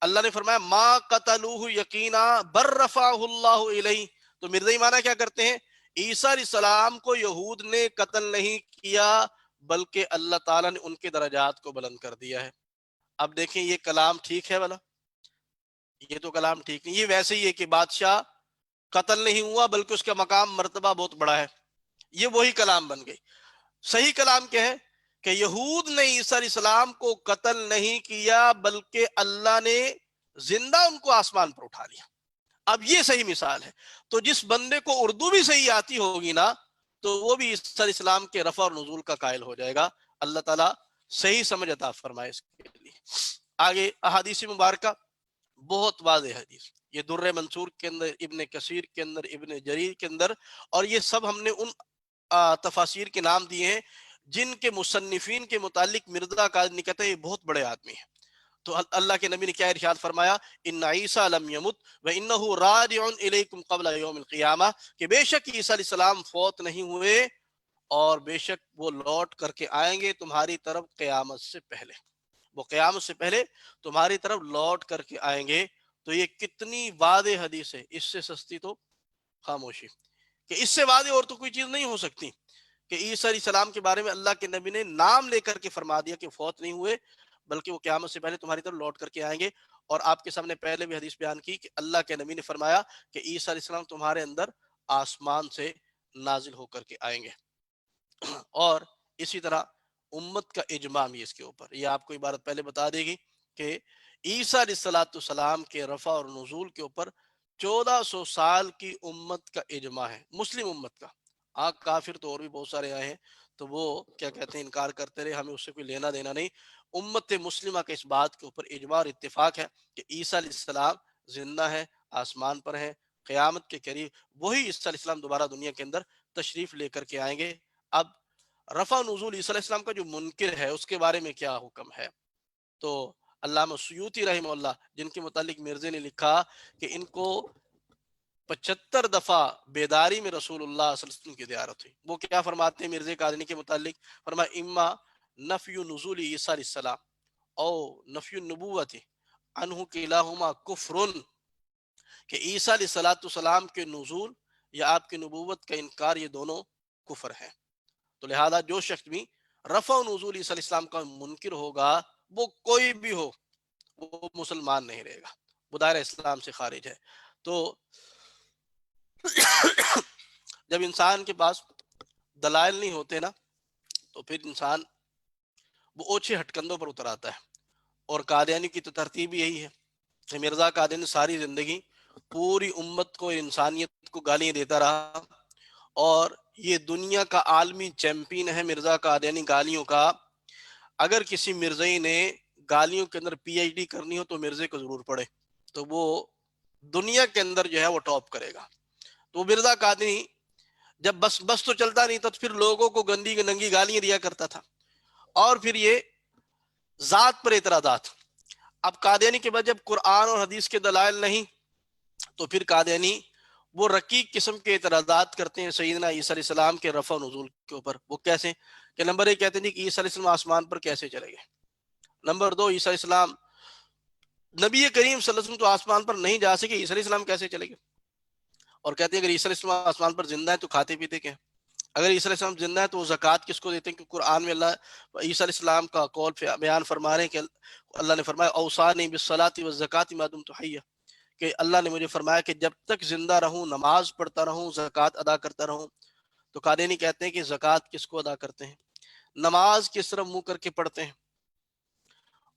اللہ نے فرمایا ما قتلوہ یقینا برفع اللہ علیہ، تو مرزئی معنی کیا کرتے ہیں؟ عیسیٰ علیہ السلام کو یہود نے قتل نہیں کیا بلکہ اللہ تعالیٰ نے ان کے درجات کو بلند کر دیا ہے۔ اب دیکھیں یہ کلام ٹھیک ہے والا؟ یہ تو کلام ٹھیک نہیں۔ یہ ویسے ہی ہے کہ بادشاہ قتل نہیں ہوا بلکہ اس کا مقام مرتبہ بہت بڑا ہے، یہ وہی کلام بن گئی۔ صحیح کلام کیا ہے کہ یہود نے عیسیٰ علیہ السلام کو قتل نہیں کیا بلکہ اللہ نے زندہ ان کو آسمان پر اٹھا لیا۔ اب یہ صحیح مثال ہے۔ تو جس بندے کو اردو بھی صحیح آتی ہوگی نا، تو وہ بھی عیسیٰ علیہ السلام کے رفع اور نزول کا قائل ہو جائے گا۔ اللہ تعالیٰ صحیح سمجھ عطا فرمائے اس کے لیے۔ آگے احادیث مبارکہ بہت واضح حدیث، یہ در منصور کے اندر، ابن کثیر کے اندر، ابن جریر کے اندر، اور یہ سب ہم نے ان تفاسیر کے نام دیے ہیں جن کے مصنفین کے متعلق مرزا قادنی کہتے ہیں یہ بہت بڑے آدمی ہیں۔ تو اللہ کے نبی نے کیا ارشاد فرمایا؟ ان عیسیٰ لم یمت وانہ راجع الیکم قبل یوم القیامہ، کہ بے شک عیسیٰ علیہ السلام فوت نہیں ہوئے اور بے شک وہ لوٹ کر کے آئیں گے تمہاری طرف قیامت سے پہلے، وہ قیامت سے پہلے تمہاری طرف لوٹ کر کے آئیں گے۔ تو یہ کتنی واضح حدیث ہے، اس سے سستی تو خاموشی، کہ اس سے واضح اور تو کوئی چیز نہیں ہو سکتی کہ عیسیٰ علیہ السلام کے بارے میں اللہ کے نبی نے نام لے کر کے فرما دیا کہ فوت نہیں ہوئے، بلکہ وہ قیامت سے پہلے تمہاری طرف لوٹ کر کے آئیں گے۔ اور آپ کے سامنے پہلے بھی حدیث بیان کی کہ اللہ کے نبی نے فرمایا کہ عیسیٰ علیہ السلام تمہارے اندر آسمان سے نازل ہو کر کے آئیں گے۔ اور اسی طرح امت کا اجماع بھی اس کے اوپر، یہ آپ کو عبارت پہلے بتا دے گی کہ عیسیٰ علیہ السلام کے رفع اور نزول کے اوپر 1400 سال کی امت کا اجماع ہے، مسلم امت کا۔ کافر تو اور بھی بہت سارے آئے ہیں، تو وہ کیا کہتے ہیں انکار کرتے رہے، ہمیں اس سے کوئی لینا دینا نہیں۔ امت مسلمہ کے اس بات کے اوپر اجماع اور اتفاق ہے کہ عیسیٰ علیہ السلام زندہ ہے، آسمان پر ہیں، قیامت کے قریب وہی عیسیٰ علیہ السلام دوبارہ دنیا کے اندر تشریف لے کر کے آئیں گے۔ اب رفع نزول عیسیٰ علیہ السلام کا جو منکر ہے اس کے بارے میں کیا حکم ہے؟ تو علامہ سیوطی رحمہ اللہ، جن کے متعلق مرزا نے لکھا کہ ان کو 75 دفعہ بیداری میں رسول اللہ صلی اللہ علیہ وسلم کی زیارت ہوئی۔ وہ کیا فرماتے ہیں مرزا قادنی کے متعلق؟ فرمایا اما نفی نزول عیسیٰ علیہ السلام او نفی النبوت عنہ کلاہما کفر، کہ عیسیٰ علیہ السلام کے نزول یا آپ کی نبوت کا انکار، یہ دونوں کفر ہیں۔ تو لہذا جو شخص بھی رفع و نزول عیسیٰ علیہ السلام کا منکر ہوگا، وہ کوئی بھی ہو، وہ مسلمان نہیں رہے گا، وہ دائرہ اسلام سے خارج ہے۔ تو جب انسان کے پاس دلائل نہیں ہوتے نا، تو پھر انسان وہ اوچھے ہٹکندوں پر اتر آتا ہے۔ اور قادیانی کی تو ترتیب یہی ہے کہ مرزا قادیانی ساری زندگی پوری امت کو، انسانیت کو گالیاں دیتا رہا، اور یہ دنیا کا عالمی چیمپئن ہے مرزا قادیانی گالیوں کا۔ اگر کسی مرزائی نے گالیوں کے اندر پی ایچ ڈی کرنی ہو تو مرزے کو ضرور پڑھے، تو وہ دنیا کے اندر جو ہے وہ ٹاپ کرے گا۔ تو مرزا قادیانی جب بس تو چلتا نہیں تھا، تو پھر لوگوں کو گندی ننگی گالیاں دیا کرتا تھا، اور پھر یہ ذات پر اعتراضات۔ اب قادیانی کے بعد جب قرآن اور حدیث کے دلائل نہیں، تو پھر قادیانی وہ رقیق قسم کے اعتراضات کرتے ہیں سیدنا عیسیٰ علیہ السلام کے رفع و نزول کے اوپر۔ وہ کیسے؟ کہ نمبر 1 کہتے ہیں کہ عیسیٰ علیہ السلام آسمان پر کیسے چلے گئے۔ نمبر 2، عیسیٰ علیہ السلام نبی کریم صلی اللہ علیہ وسلم تو آسمان پر نہیں جا سکے، عیسیٰ علیہ السلام کیسے چلے گئے؟ اور کہتے ہیں اگر عیسیٰ علیہ السلام آسمان پر زندہ ہے تو کھاتے پیتے کیا؟ اگر عیسیٰ علیہ السلام زندہ ہے تو وہ زکوٰۃ کس کو دیتے ہیں؟ کہ قرآن میں اللہ عیسیٰ علیہ السلام کا قول بیان فرما رہے ہیں کہ اللہ نے فرمایا اوصانی بالصلاۃ والزکاۃ ما دمت حیا، کہ اللہ نے مجھے فرمایا کہ جب تک زندہ رہوں نماز پڑھتا رہوں، زکوٰۃ ادا کرتا رہوں۔ تو قادیانی کہتے ہیں کہ زکوٰۃ کس کو ادا کرتے ہیں، نماز کس طرف منہ کر کے پڑھتے ہیں؟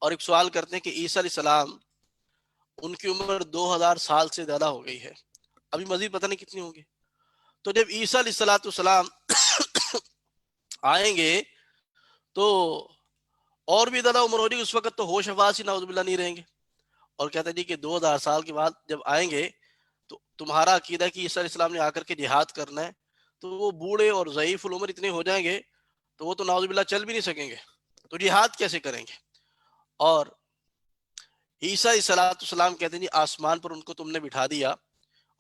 اور ایک سوال کرتے ہیں کہ عیسیٰ علیہ السلام، ان کی عمر 2000 سال سے زیادہ ہو گئی ہے، ابھی مزید پتہ نہیں کتنی ہوگی۔ تو جب عیسیٰ علیہ السلام آئیں گے تو اور بھی زیادہ عمر ہو جائے گی، اس وقت تو ہوش حواس ہی نعوذ باللہ نہیں رہیں گے۔ اور کہتے ہیں جی کہ 2000 سال کے بعد جب آئیں گے تو تمہارا عقیدہ ہے کہ عیسیٰ علیہ السلام نے آ کر کے جہاد کرنا ہے، تو وہ بوڑھے اور ضعیف العمر اتنے ہو جائیں گے تو وہ تو نعوذ باللہ چل بھی نہیں سکیں گے، تو جہاد کیسے کریں گے؟ اور عیسیٰ علیہ السلام کہتے ہیں جی آسمان پر ان کو تم نے بٹھا دیا،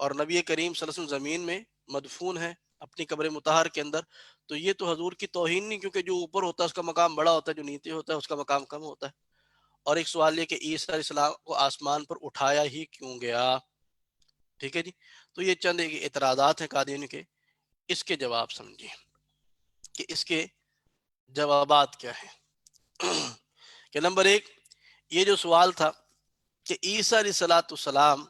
اور نبی کریم صلی اللہ علیہ وسلم زمین میں مدفون ہے اپنی قبر مطہر کے اندر، تو یہ تو حضور کی توہین نہیں، کیونکہ جو اوپر ہوتا ہے اس کا مقام بڑا ہوتا ہے، جو نیچے ہوتا ہے اس کا مقام کم ہوتا ہے۔ اور ایک سوال یہ کہ عیسیٰ علیہ السلام کو آسمان پر اٹھایا ہی کیوں گیا؟ ٹھیک ہے جی، تو یہ چند ایک اعتراضات ہیں قادیانی کے، اس کے جواب سمجھیے کہ اس کے جوابات کیا ہیں۔ کہ نمبر 1، یہ جو سوال تھا کہ عیسیٰ علیہ السلام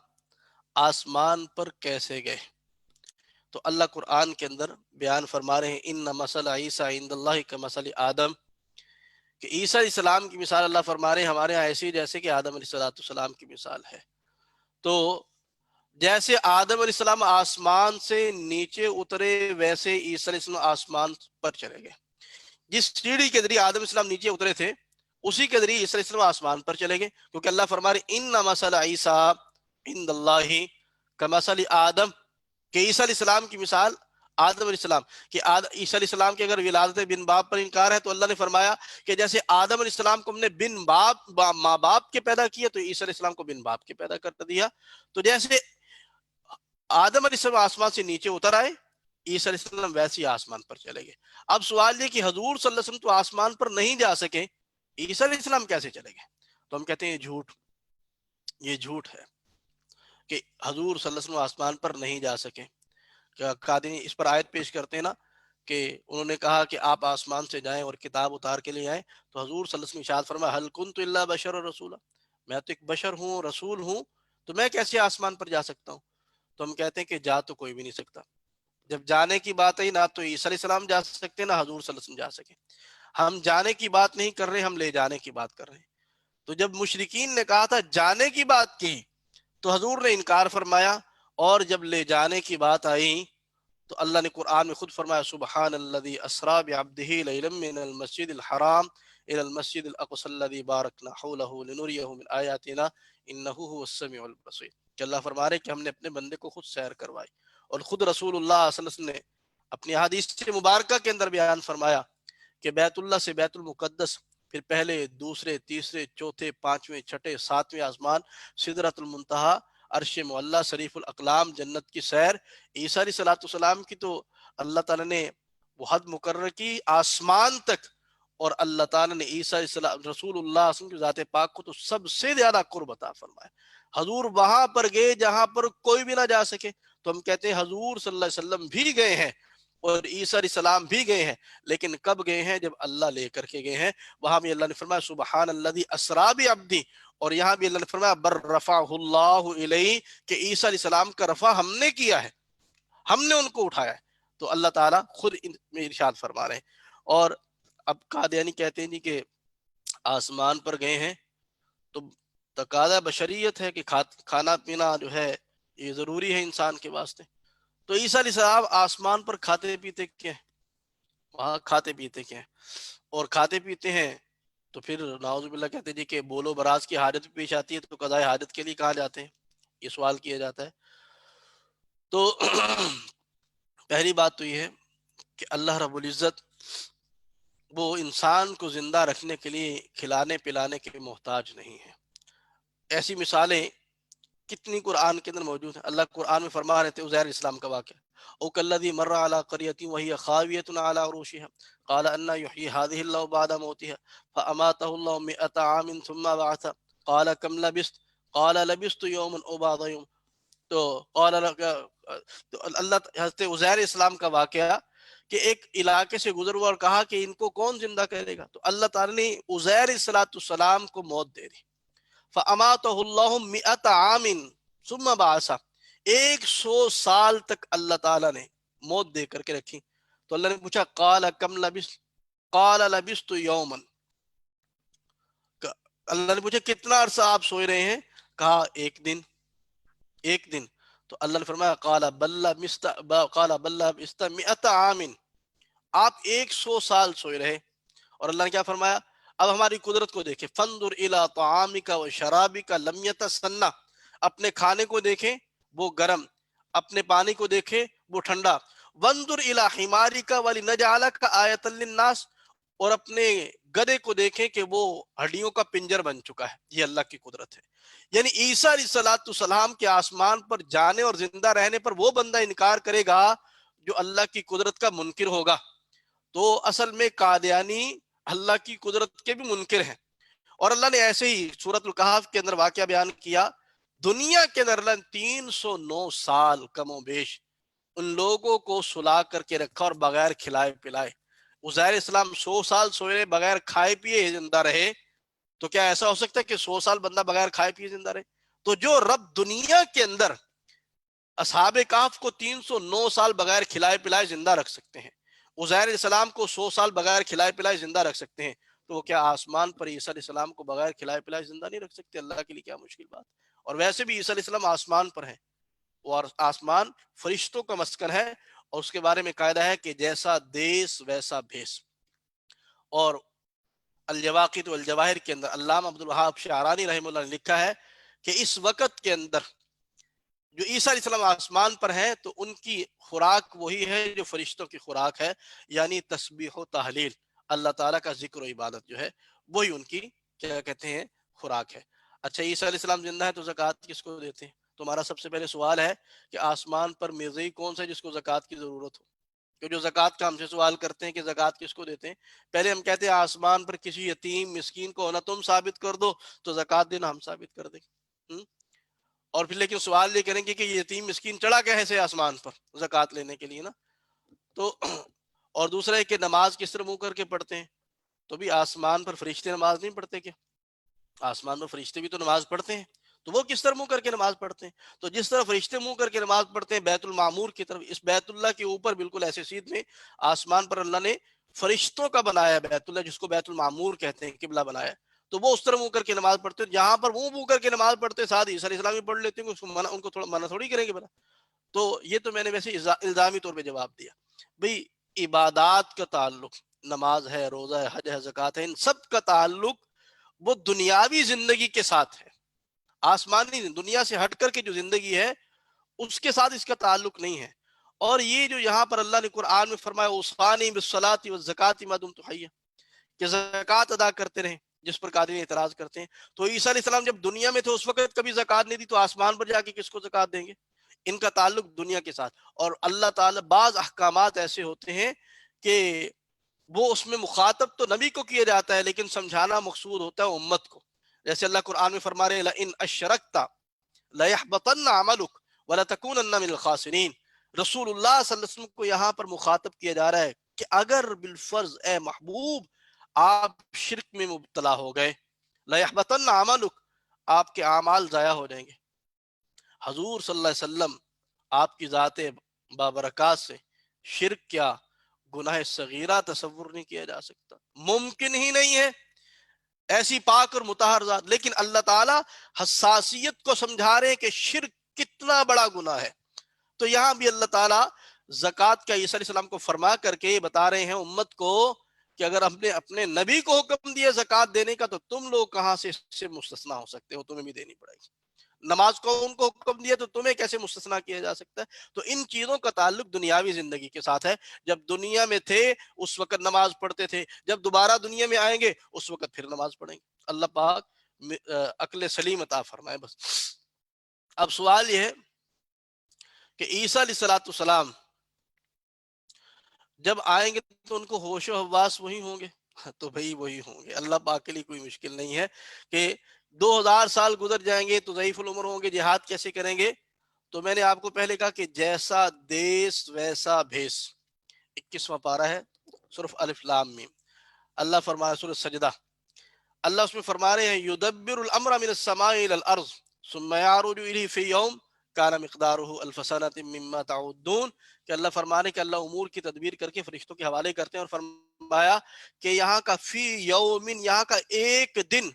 آسمان پر کیسے گئے، تو اللہ قرآن کے اندر بیان فرما رہے ہیں ان مثل عیسیٰ عند اللہ کمثل آدم، کہ عیسیٰ علیہ السلام کی مثال اللہ فرما رہے ہیں ہمارے یہاں ایسی جیسے کہ آدم علیہ السلام کی مثال ہے۔ تو جیسے آدم علیہ السلام آسمان سے نیچے اترے، ویسے عیسیٰ علیہ السلام آسمان پر چلے گئے۔ جس سیڑھی کے ذریعے آدم علیہ السلام نیچے اترے تھے، اسی کے ذریعے عیسیٰ علیہ السلام آسمان پر چلے گئے، کیونکہ اللہ فرما رہے ان مثل عیسیٰ عند اللہ کمثل آدم، کہ عیسیٰ علیہ السلام کی مثال آدم علیہ السلام، کہ عیسیٰ علیہ السلام کی اگر ولادت بن باپ پر انکار ہے تو اللہ نے فرمایا کہ جیسے آدم علیہ السلام کو ہم نے بن باپ ماں باپ کے پیدا کیا، تو عیسیٰ علیہ السلام کو بن باپ کے پیدا کر دیا۔ تو جیسے آدم علیہ السلام آسمان سے نیچے اتر آئے، عیسیٰ علیہ السلام ویسے ہی آسمان پر چلے گئے۔ اب سوال یہ کہ حضور صلی اللہ علیہ وسلم تو آسمان پر نہیں جا سکے، عیسیٰ علیہ السلام کیسے چلے گئے؟ تو ہم کہتے ہیں یہ جھوٹ ہے کہ حضور صلی اللہ علیہ وسلم آسمان پر نہیں جا سکے۔ قادری اس پر آیت پیش کرتے ہیں نا کہ انہوں نے کہا کہ آپ آسمان سے جائیں اور کتاب اتار کے لے آئیں، تو حضور صلی اللہ علیہ وسلم ارشاد فرمایا حل کنت الا بشر رسولا، میں تو ایک بشر ہوں، رسول ہوں، تو میں کیسے آسمان پر جا سکتا ہوں؟ تو ہم کہتے ہیں کہ جا تو کوئی بھی نہیں سکتا۔ جب جانے کی بات آئی، نہ تو عیسیٰ علیہ السلام جا سکتے نہ حضور صلی اللہ علیہ وسلم جا سکے۔ ہم جانے کی بات نہیں کر رہے، ہم لے جانے کی بات کر رہے ہیں۔ تو جب مشرکین نے کہا تھا جانے کی بات کی تو حضور نے انکار فرمایا، اور جب لے جانے کی بات آئی تو اللہ نے قرآن میں خود فرمایا سبحان الذی اسرا بعبدہ لیلا من المسجد الحرام الى المسجد الاقصى الذی بارکنا حولہ لنریہ من آیاتنا انہ هو السمیع البصیر، کہ اللہ فرما رہے کہ ہم نے اپنے بندے کو خود سیر کروائی، اور خود رسول اللہ صلی اللہ علیہ وسلم نے اپنی حدیث مبارکہ کے اندر بیان فرمایا کہ بیت اللہ سے بیت المقدس، پھر پہلے، دوسرے، تیسرے، چوتھے، پانچویں، چھٹے، ساتویں آسمان، سدرۃ المنتہا، عرش معلیٰ، شریف الاقلام، جنت کی سیر۔ عیسیٰ علیہ الصلوۃ والسلام کی تو اللہ تعالیٰ نے وہ حد مقرر کی آسمان تک، اور اللہ تعالیٰ نے عیسیٰ علیہ السلام رسول اللہ صلی اللہ علیہ وسلم کی ذات پاک کو تو سب سے زیادہ قرب عطا فرمایا۔ حضور وہاں پر گئے جہاں پر کوئی بھی نہ جا سکے، تو ہم کہتے ہیں حضور صلی اللہ علیہ وسلم بھی گئے ہیں اور عیسیٰ علیہ السلام بھی گئے ہیں، لیکن کب گئے ہیں؟ جب اللہ لے کر کے گئے ہیں۔ وہاں بھی اللہ نے فرمایا سبحان الذی اسرا بعبدہ، اور یہاں بھی اللہ نے فرمایا بر رفعہ اللہ الیہ، کہ عیسیٰ علیہ السلام کا رفع ہم نے کیا ہے، ہم نے ان کو اٹھایا ہے۔ تو اللہ تعالیٰ خود میں ارشاد فرما رہے ہیں۔ اور اب قادیانی کہتے ہیں جی کہ آسمان پر گئے ہیں تو تقاضا بشریت ہے کہ کھانا پینا جو ہے یہ ضروری ہے انسان کے واسطے۔ تو عیسیٰ علیہ السلام آسمان پر کھاتے پیتے کیا ہیں؟ وہاں کھاتے پیتے کیا ہیں؟ اور کھاتے پیتے ہیں تو پھر نعوذ باللہ کہتے ہیں جی کہ بول و براز کی حاجت پیش آتی ہے تو قضائے حاجت کے لیے کہاں جاتے ہیں؟ یہ سوال کیا جاتا ہے۔ تو پہلی بات تو یہ ہے کہ اللہ رب العزت وہ انسان کو زندہ رکھنے کے لیے کھلانے پلانے کے محتاج نہیں ہے۔ ایسی مثالیں کتنی قرآن کے اندر موجود ہیں۔ اللہ قرآن میں فرما رہے تھے عزیر اسلام کا واقعہ، او کالذی مر علی قریۃ وہی خاویۃ علی عروشها قال ان یحیی هذه الله بعد موتها فاماته الله 100 عام ثم بعث قال كم لبثت قال لبثت يوما او بعض يوم، تو قال تو اللہ حضرت عزیر اسلام کا واقعہ کہ ایک علاقے سے گزر ہوا اور کہا کہ ان کو کون زندہ کرے گا، تو اللہ تعالی نے عزیر السلام کو موت دے دی۔ فَأَمَاتَهُ اللَّهُ 100 عَامٍ ثُمَّ بَعَثَ، 100 سال تک اللہ تعالیٰ نے موت دے کر کے رکھی۔ تو اللہ نے پوچھا قَالَ كَمْ لَبِثْتَ قَالَ لَبِثْتُ يَوْمًا، اللہ نے پوچھا کتنا عرصہ آپ سوئے رہے ہیں؟ کہا ایک دن۔ ایک دن؟ تو اللہ نے فرمایا قَالَ بَلْ لَبِثْتَ 100 عَامٍ، آپ 100 سال سوئے رہے۔ اور اللہ نے کیا فرمایا؟ اب ہماری قدرت کو دیکھیں، فَانْظُرْ إِلَىٰ طَعَامِكَ وَشَرَابِكَ لَمْ يَتَسَنَّ، اپنے کھانے کو دیکھیں وہ گرم، اپنے پانی کو دیکھیں وہ ٹھنڈا، وَانْظُرْ إِلَىٰ حِمَارِكَ وَلِنَجْعَلَكَ آيَةً لِلنَّاسِ، اور اپنے گدھے کو دیکھیں کہ وہ ہڈیوں کا پنجر بن چکا ہے۔ یہ اللہ کی قدرت ہے۔ یعنی عیسیٰ علیہ السلام کے آسمان پر جانے اور زندہ رہنے پر وہ بندہ انکار کرے گا جو اللہ کی قدرت کا منکر ہوگا۔ تو اصل میں قادیانی اللہ کی قدرت کے بھی منکر ہیں۔ اور اللہ نے ایسے ہی سورۃ الکہف کے اندر واقعہ بیان کیا، دنیا کے اندر اللہ نے 309 سال کم و بیش ان لوگوں کو سلا کر کے رکھا اور بغیر کھلائے پلائے۔ عزیر اسلام 100 سال سوئے بغیر کھائے پیے زندہ رہے، تو کیا ایسا ہو سکتا ہے کہ 100 سال بندہ بغیر کھائے پیے زندہ رہے؟ تو جو رب دنیا کے اندر اصحاب کہف کو 309 سال بغیر کھلائے پلائے زندہ رکھ سکتے ہیں، عزیر علیہ السلام کو 100 سال بغیر کھلائے پلائے زندہ رکھ سکتے ہیں، تو وہ کیا آسمان پر عیسیٰ علیہ السلام کو بغیر کھلائے پلائے زندہ نہیں رکھ سکتے؟ اللہ کے لیے کیا مشکل بات۔ اور ویسے بھی عیسیٰ علیہ السلام آسمان پر ہیں، اور آسمان فرشتوں کا مسکن ہے، اور اس کے بارے میں قاعدہ ہے کہ جیسا دیس ویسا بھیس۔ اور الجواقت والجواہر کے اندر علامہ عبد الوہاب شعرانی رحمہ اللہ نے لکھا ہے کہ اس وقت کے اندر جو عیسیٰ علیہ السلام آسمان پر ہیں تو ان کی خوراک وہی ہے جو فرشتوں کی خوراک ہے، یعنی تسبیح و تحلیل، اللہ تعالیٰ کا ذکر و عبادت جو ہے وہی ان کی کیا کہتے ہیں خوراک ہے۔ اچھا عیسیٰ علیہ السلام زندہ ہے تو زکوٰۃ کس کو دیتے ہیں؟ تو ہمارا سب سے پہلے سوال ہے کہ آسمان پر مرزئی کون سا ہے جس کو زکوٰۃ کی ضرورت ہو؟ کہ جو زکوٰۃ کا ہم سے سوال کرتے ہیں کہ زکوٰۃ کس کو دیتے ہیں، پہلے ہم کہتے ہیں آسمان پر کسی یتیم مسکین کو ہونا تم ثابت کر دو تو زکوٰۃ دینا ہم ثابت کر دیں گے۔ اور پھر لیکن سوال یہ کریں گے کہ یہ یتیم مسکین چڑھا کیسے آسمان پر زکوٰۃ لینے کے لیے نا؟ تو اور دوسرا ہے کہ نماز کس طرح منہ کر کے پڑھتے ہیں، تو بھی آسمان پر فرشتے نماز نہیں پڑھتے کیا؟ آسمان پر فرشتے بھی تو نماز پڑھتے ہیں، تو وہ کس طرح منہ کر کے نماز پڑھتے ہیں؟ تو جس طرح فرشتے منہ کر کے نماز پڑھتے ہیں بیت المعمور کی طرف، اس بیت اللہ کے اوپر بالکل ایسے سیدھ میں آسمان پر اللہ نے فرشتوں کا بنایا بیت اللہ، جس کو بیت المعمور کہتے ہیں، قبلہ بنایا، تو وہ اس طرح منہ کر کے نماز پڑھتے ہیں۔ جہاں پر وہ منہ کر کے نماز پڑھتے ہیں ساتھ عیسیٰ علیہ السلام بھی پڑھ لیتے ہیں، اس کو منع، ان کو تھوڑا منع تھوڑی کریں گے بنا۔ تو یہ تو میں نے ویسے الزامی طور پہ جواب دیا۔ بھئی عبادات کا تعلق، نماز ہے، روزہ ہے، حج ہے، زکوٰۃ ہے، ان سب کا تعلق وہ دنیاوی زندگی کے ساتھ ہے، آسمانی دنیا سے ہٹ کر کے جو زندگی ہے اس کے ساتھ اس کا تعلق نہیں ہے۔ اور یہ جو یہاں پر اللہ نے قرآن میں فرمایا اوصانی بالصلاۃ والزکاۃ ما دمت حیا، کہ زکوٰۃ ادا کرتے رہیں، جس پر قادری اعتراض کرتے ہیں، تو عیسیٰ علیہ السلام جب دنیا میں تھے اس وقت کبھی زکوٰۃ نہیں دی، تو آسمان پر جا کے کس کو زکوٰۃ دیں گے؟ ان کا تعلق دنیا کے ساتھ۔ اور اللہ تعالیٰ بعض احکامات ایسے ہوتے ہیں کہ وہ اس میں مخاطب تو نبی کو کیا جاتا ہے لیکن سمجھانا مقصود ہوتا ہے امت کو۔ جیسے اللہ قرآن میں فرما رہے ہیں لئن اشرکت لیحبطن عملک ولتکونن من الخاسرین۔ رسول اللہ صلی اللہ علیہ وسلم کو یہاں پر مخاطب کیا جا رہا ہے کہ اگر بالفرض اے محبوب آپ شرک میں مبتلا ہو گئے، لیحبطن عملک، آپ کے اعمال ضائع ہو جائیں گے۔ حضور صلی اللہ علیہ وسلم آپ کی ذات بابرکات سے شرک کیا گناہ صغیرہ تصور نہیں کیا جا سکتا، ممکن ہی نہیں ہے، ایسی پاک اور مطہر ذات۔ لیکن اللہ تعالیٰ حساسیت کو سمجھا رہے ہیں کہ شرک کتنا بڑا گناہ ہے۔ تو یہاں بھی اللہ تعالیٰ زکوٰۃ کا عیسیٰ علیہ السلام کو فرما کر کے یہ بتا رہے ہیں امت کو کہ اگر ہم نے اپنے نبی کو حکم دیا زکوٰۃ دینے کا تو تم لوگ کہاں سے اس سے مستثنا ہو سکتے ہو، تمہیں بھی دینی پڑے گی۔ نماز کو ان کو حکم دیا تو تمہیں کیسے مستثنا کیا جا سکتا ہے؟ تو ان چیزوں کا تعلق دنیاوی زندگی کے ساتھ ہے۔ جب دنیا میں تھے اس وقت نماز پڑھتے تھے، جب دوبارہ دنیا میں آئیں گے اس وقت پھر نماز پڑھیں گے۔ اللہ پاک عقل سلیم عطا فرمائے۔ بس اب سوال یہ ہے کہ عیسیٰ علیہ السلام جب آئیں گے تو ان کو ہوش و حواس وہی ہوں گے؟ تو بھئی وہی ہوں گے۔ اللہ پاک کے لیے کوئی مشکل نہیں ہے کہ 2000 سال گزر جائیں گے تو ضعیف العمر ہوں گے، جہاد کیسے کریں گے؟ تو میں نے آپ کو پہلے کہا کہ جیسا دیس ویسا بھیس، 21واں پارہ ہے سورۃ الف لام میم۔ اللہ فرمایا سورۃ سجدہ، اللہ اس میں فرما رہے ہیں یدبر الامر من السماء الى الارض ثم يعرج الیہ فی یوم کان مقدارہ الف سنۃ مما تعدون، کہ اللہ فرما رہے کہ اللہ امور کی تدبیر کر کے فرشتوں کے حوالے کرتے ہیں، اور فرمایا کہ یہاں کا فی یومن، یہاں کا ایک دن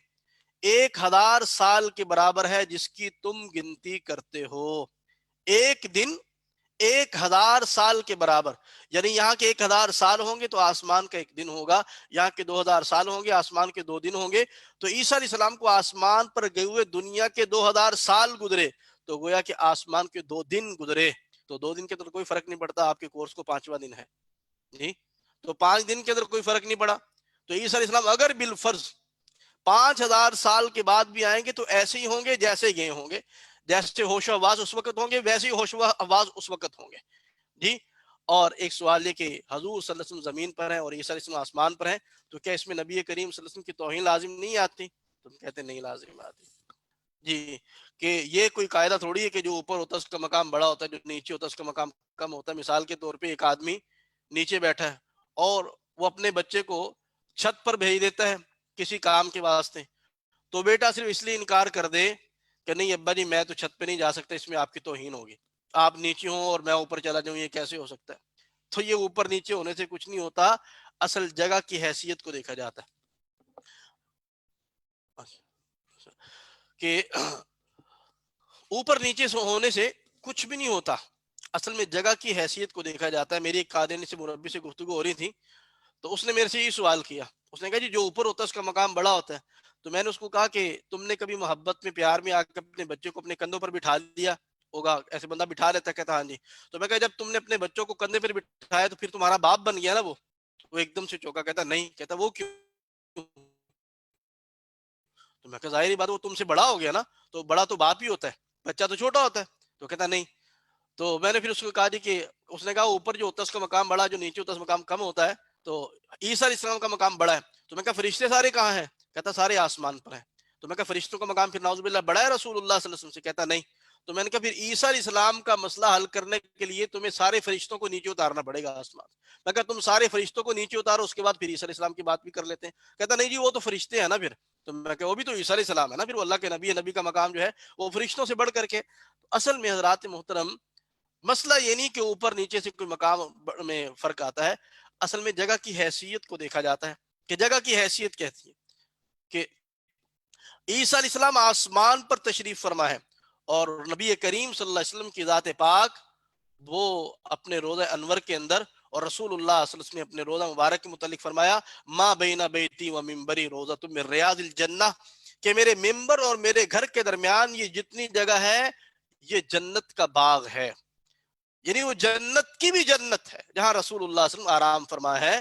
1000 سال کے برابر ہے جس کی تم گنتی کرتے ہو۔ ایک دن 1000 سال کے برابر، یعنی یہاں کے 1000 سال ہوں گے تو آسمان کا ایک دن ہوگا، یہاں کے 2000 سال ہوں گے، آسمان کے 2 دن ہوں گے۔ تو عیسیٰ علیہ السلام کو آسمان پر گئے ہوئے دنیا کے 2000 سال گزرے، تو گویا کہ آسمان کے 2 دن گزرے۔ تو 2 دن کے اندر کوئی فرق نہیں پڑتا، آپ کے کورس کو 5واں دن ہے جی، تو 5 دن کے اندر کوئی فرق نہیں پڑا۔ تو عیسیٰ علیہ السلام اگر بالفرض 5000 سال کے بعد بھی آئیں گے تو ایسے ہی ہوں گے جیسے یہ ہوں گے، جیسے ہوش و حواس اس وقت ہوں گے ویسے ہی ہوش و حواس اس وقت ہوں گے جی۔ اور ایک سوال یہ کہ حضور صلی اللہ علیہ وسلم زمین پر ہیں اور عیسیٰ علیہ السلام آسمان پر ہیں، تو کیا اس میں نبی کریم صلی اللہ علیہ وسلم کی توہین لازم نہیں آتی؟ تم کہتے نہیں لازم آتی جی، کہ یہ کوئی قاعدہ تھوڑی ہے کہ جو اوپر ہوتا ہے اس کا مقام بڑا ہوتا ہے، جو نیچے ہوتا ہے اس کا مقام کم ہوتا ہے۔ مثال کے طور پہ ایک آدمی نیچے بیٹھا ہے اور وہ اپنے بچے کو چھت پر بھیج دیتا ہے کسی کام کے واسطے، تو بیٹا صرف اس لیے انکار کر دے کہ نہیں ابا جی میں تو چھت پہ نہیں جا سکتا، اس میں آپ کی توہین ہوگی، آپ نیچے ہوں اور میں اوپر چلا جاؤں، یہ کیسے ہو سکتا ہے؟ تو یہ اوپر نیچے ہونے سے کچھ نہیں ہوتا، اصل جگہ کی حیثیت کو دیکھا جاتا ہے کہ اوپر نیچے سے ہونے سے کچھ بھی نہیں ہوتا، اصل میں جگہ کی حیثیت کو دیکھا جاتا ہے۔ میری ایک قادیانی سے مربی سے گفتگو ہو رہی تھی، تو اس نے میرے سے یہ سوال کیا، اس نے کہا جی جو اوپر ہوتا ہے اس کا مقام بڑا ہوتا ہے۔ تو میں نے اس کو کہا کہ تم نے کبھی محبت میں پیار میں آ کے اپنے بچے کو اپنے کندھوں پر بٹھا لیا ہوگا؟ ایسے بندہ بٹھا لیتا ہے؟ کہتا ہاں جی۔ تو میں کہا جب تم نے اپنے بچوں کو کندھے پر بٹھایا تو پھر تمہارا باپ بن گیا نا وہ ایک دم سے چوکا، کہتا نہیں، کہتا وہ کیوں؟ تو میں کہا ظاہر ہی بات وہ تم سے بڑا ہو گیا نا، تو بڑا تو باپ ہی ہوتا ہے، بچہ تو چھوٹا ہوتا ہے۔ تو کہتا نہیں۔ تو میں نے پھر اس کو کہا جی کہ اس نے کہا اوپر جو ہوتا ہے اس کا مقام بڑا، جو نیچے ہوتا ہے اس کا مقام کم ہوتا ہے، تو عیسیٰ علیہ السلام کا مقام بڑا ہے۔ تو میں کہا فرشتے سارے کہاں ہیں؟ کہتا سارے آسمان پر ہیں۔ تو میں کہا فرشتوں کا مقام پھر نعوذ باللہ بڑا ہے رسول اللہ صلی اللہ علیہ وسلم سے؟ کہتا نہیں۔ تو میں نے کہا پھر عیسیٰ علیہ السلام کا مسئلہ حل کرنے کے لیے تمہیں سارے فرشتوں کو نیچے اتارنا پڑے گا آسمان سے۔ میں کہا تم سارے فرشتوں کو نیچے اتارو، اس کے بعد پھر عیسیٰ علیہ السلام کی بات بھی کر لیتے ہیں۔ کہتا نہیں جی وہ تو فرشتے ہیں نا پھر۔ تو میں کہا وہ بھی تو عیسیٰ علیہ السلام ہے نا، پھر وہ اللہ کے نبی ہے، نبی کا مقام جو ہے وہ فرشتوں سے بڑھ کر کے۔ اصل میں حضرات محترم مسئلہ یہ نہیں کہ اوپر نیچے سے کوئی مقام میں فرق آتا ہے، اصل میں جگہ کی حیثیت کو دیکھا جاتا ہے کہ جگہ کی حیثیت کہتی ہے کہ عیسیٰ علیہ السلام آسمان پر تشریف فرما ہے، اور نبی کریم صلی اللہ علیہ وسلم کی ذات پاک وہ اپنے روضہ انور کے اندر، اور رسول اللہ صلی اللہ علیہ وسلم نے اپنے روضہ مبارک کے متعلق فرمایا ما بین بیتی و منبری روضۃ من ریاض الجنہ، کہ میرے ممبر اور میرے گھر کے درمیان یہ جتنی جگہ ہے یہ جنت کا باغ ہے، یعنی وہ جنت کی بھی جنت ہے جہاں رسول اللہ صلی اللہ علیہ وسلم آرام فرما ہے۔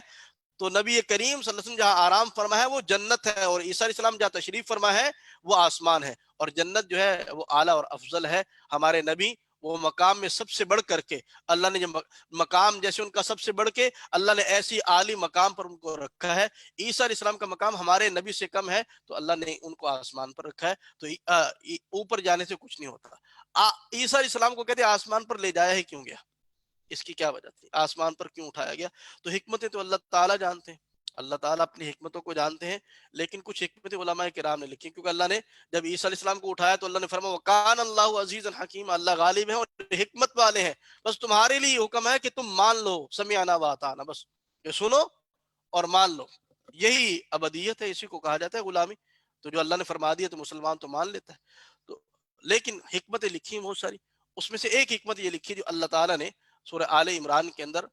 تو نبی کریم صلی اللہ علیہ وسلم جہاں آرام فرما ہے وہ جنت ہے، اور عیسیٰ علیہ السلام جہاں تشریف فرما ہے وہ آسمان ہے، اور جنت جو ہے وہ اعلیٰ اور افضل ہے۔ ہمارے نبی وہ مقام میں سب سے بڑھ کر کے اللہ نے جو مقام جیسے ان کا سب سے بڑھ کے اللہ نے ایسی عالی مقام پر ان کو رکھا ہے۔ عیسیٰ علیہ السلام کا مقام ہمارے نبی سے کم ہے تو اللہ نے ان کو آسمان پر رکھا ہے، تو اوپر جانے سے کچھ نہیں ہوتا۔ عیسیٰ علیہ السلام کو کہتے ہیں آسمان پر لے جایا ہی کیوں گیا، اس کی کیا وجہ تھی، آسمان پر کیوں اٹھایا گیا؟ تو حکمتیں تو اللہ تعالیٰ جانتے ہیں، اللہ تعالیٰ اپنی حکمتوں کو جانتے ہیں، لیکن کچھ حکمتیں علماء کرام نے لکھی، کیونکہ اللہ نے جب عیسیٰ علیہ السلام کو اٹھایا تو اللہ نے فرمایا وَقَانَ اللَّهُ عَزِيزًا حَكِيمًا، اللہ غالب ہے اور حکمت والے ہیں، بس تمہارے لیے حکم ہے کہ تم مان لو سمعنا وَأَطَعْنَا، بس یہ سنو اور مان لو، یہی ابدیت ہے، اسی کو کہا جاتا ہے غلامی۔ تو جو اللہ نے فرما دیا تو مسلمان تو مان لیتا ہے۔ تو لیکن حکمتیں لکھی ہیں بہت ساری، اس میں سے ایک حکمت یہ لکھی جو اللہ تعالیٰ نے سورہ آل عمران کے اندر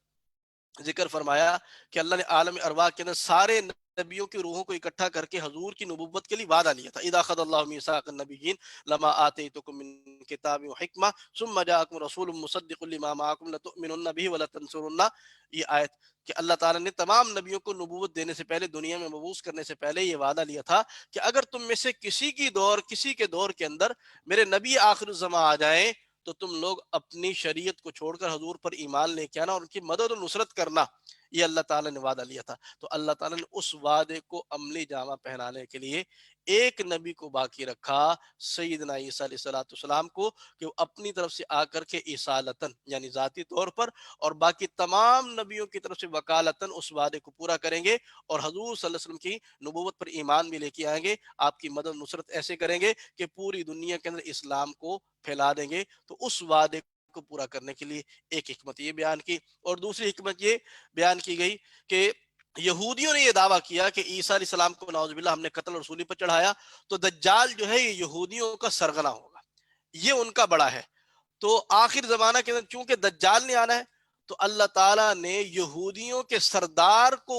ذکر فرمایا کہ اللہ نے عالم ارواح کے اندر سارے نبیوں کی روحوں کو اکٹھا کر کے حضور کی نبوت کے لیے وعدہ لیا تھا۔ اذا اخذ اللہ میثاق النبیین لما آتیتکم من کتاب و حکمہ ثم جاءکم رسول مصدق لما معکم لتؤمنن به ولتنصرنہ، یہ آیت کہ اللہ تعالیٰ نے تمام نبیوں کو نبوت دینے سے پہلے، دنیا میں مبعوث کرنے سے پہلے یہ وعدہ لیا تھا کہ اگر تم میں سے کسی کے دور کے اندر میرے نبی آخر الزمان آ جائیں تو تم لوگ اپنی شریعت کو چھوڑ کر حضور پر ایمان لے کے آنا اور ان کی مدد و نصرت کرنا، یہ اللہ تعالیٰ نے وعدہ لیا تھا۔ تو اللہ تعالیٰ نے اس وعدے کو عملی جامہ پہنانے کے لیے ایک نبی کو باقی رکھا، سیدنا عیسیٰ علیہ السلام کو، کہ وہ اپنی طرف سے آ کر کے اصالتاً یعنی ذاتی طور پر، اور باقی تمام نبیوں کی طرف سے وکالتاً اس وعدے کو پورا کریں گے، اور حضور صلی اللہ علیہ وسلم کی نبوت پر ایمان بھی لے کے آئیں گے، آپ کی مدد نصرت ایسے کریں گے کہ پوری دنیا کے اندر اسلام کو پھیلا دیں گے۔ تو اس وعدے کو پورا کرنے کے لیے ایک حکمت یہ بیان کی، اور دوسری حکمت یہ بیان کی گئی کہ یہودیوں نے یہ دعویٰ کیا کہ عیسیٰ علیہ السلام کو نعوذ باللہ ہم نے قتل اور سولی پر چڑھایا، تو دجال جو ہے یہ یہودیوں کا سرغنہ ہوگا، یہ ان کا بڑا ہے۔ تو آخر زمانہ کے اندر چونکہ دجال نے آنا ہے تو اللہ تعالیٰ نے یہودیوں کے سردار کو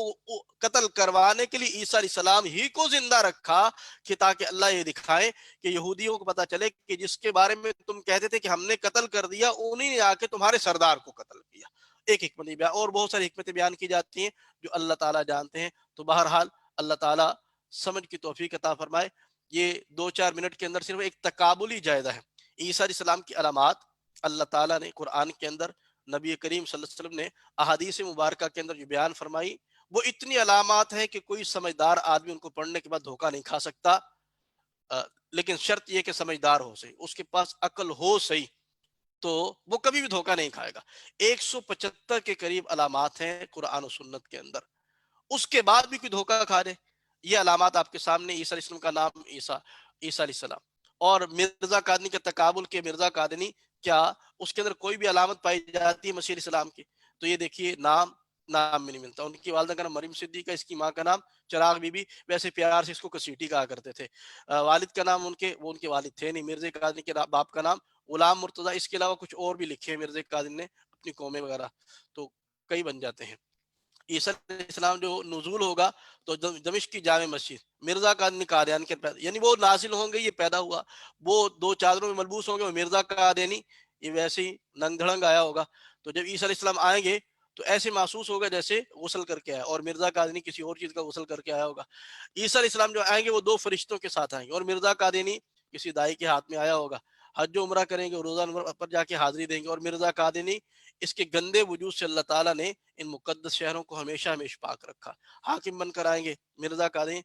قتل کروانے کے لیے عیسیٰ علیہ السلام ہی کو زندہ رکھا، کہ تاکہ اللہ یہ دکھائے کہ یہودیوں کو پتا چلے کہ جس کے بارے میں تم کہتے تھے کہ ہم نے قتل کر دیا، انہی نے آ کے تمہارے سردار کو قتل کیا۔ ایک حکمت بیان، اور بہت ساری حکمتیں بیان کی جاتی ہیں جو اللہ تعالیٰ جانتے ہیں۔ تو بہرحال اللہ تعالیٰ سمجھ کی توفیق عطا فرمائے۔ یہ 2-4 منٹ کے اندر صرف ایک تقابلی جائزہ ہے عیسیٰ علیہ السلام کی علامات۔ اللہ تعالیٰ نے قرآن کے اندر، نبی کریم صلی اللہ علیہ وسلم نے احادیث مبارکہ کے اندر جو بیان فرمائی، وہ اتنی علامات ہیں کہ کوئی سمجھدار آدمی ان کو پڑھنے کے بعد دھوکہ نہیں کھا سکتا، لیکن شرط یہ کہ سمجھدار ہو صحیح، اس کے پاس عقل ہو صحیح، تو وہ کبھی بھی دھوکہ نہیں کھائے گا۔ 175 کے قریب علامات ہیں قرآن و سنت کے اندر، اس کے بعد بھی کوئی دھوکہ کھا دے۔ یہ علامات آپ کے سامنے، عیسیٰ علیہ السلام کا نام عیسیٰ علیہ السلام، اور مرزا قادنی کا تقابل کے مرزا قادنی کیا اس کے اندر کوئی بھی علامت پائی جاتی ہے مسیح علیہ السلام کی؟ تو یہ دیکھیے نام میں نہیں ملتا۔ ان کی والدہ کا نام مریم صدیقہ، اس کی ماں کا نام چراغ بی بی، ویسے پیار سے اس کو کسیٹی کہا کرتے تھے۔ والد کا نام ان کے والد تھے نہیں، مرزا قادنی کے باپ کا نام غلام مرتضیٰ، اس کے علاوہ کچھ اور بھی لکھے ہیں مرزا قادنی نے اپنی قومیں وغیرہ، تو کئی بن جاتے ہیں۔ عیسیٰ علیہ السلام جو نزول ہوگا تو دمشق کی جامع مسجد، مرزا قادنی قادیان کے پیدا، یعنی وہ نازل ہوں گے، یہ پیدا ہوا، وہ 2 چادروں میں ملبوس ہوں گے، وہ مرزا قادنی، یہ ویسے ہی ننگ دھڑنگ آیا ہوگا۔ تو جب عیسیٰ علیہ السلام آئیں گے تو ایسے محسوس ہوگا جیسے غسل کر کے آیا، اور مرزا قادنی کسی اور چیز کا غسل کر کے آیا ہوگا۔ عیسیٰ علیہ السلام جو آئیں گے وہ 2 فرشتوں کے ساتھ آئیں گے، اور مرزا قادنی کسی دائی کے ہاتھ میں آیا ہوگا۔ حج و عمرہ کریں گے اور روزہ انور پر جا کے حاضری دیں گے، اور مرزا قادنی، اس کے گندے وجود سے اللہ تعالیٰ نے ان مقدس شہروں کو ہمیشہ پاک رکھا، حاکم بن کر آئیں گے مرزا قادنی۔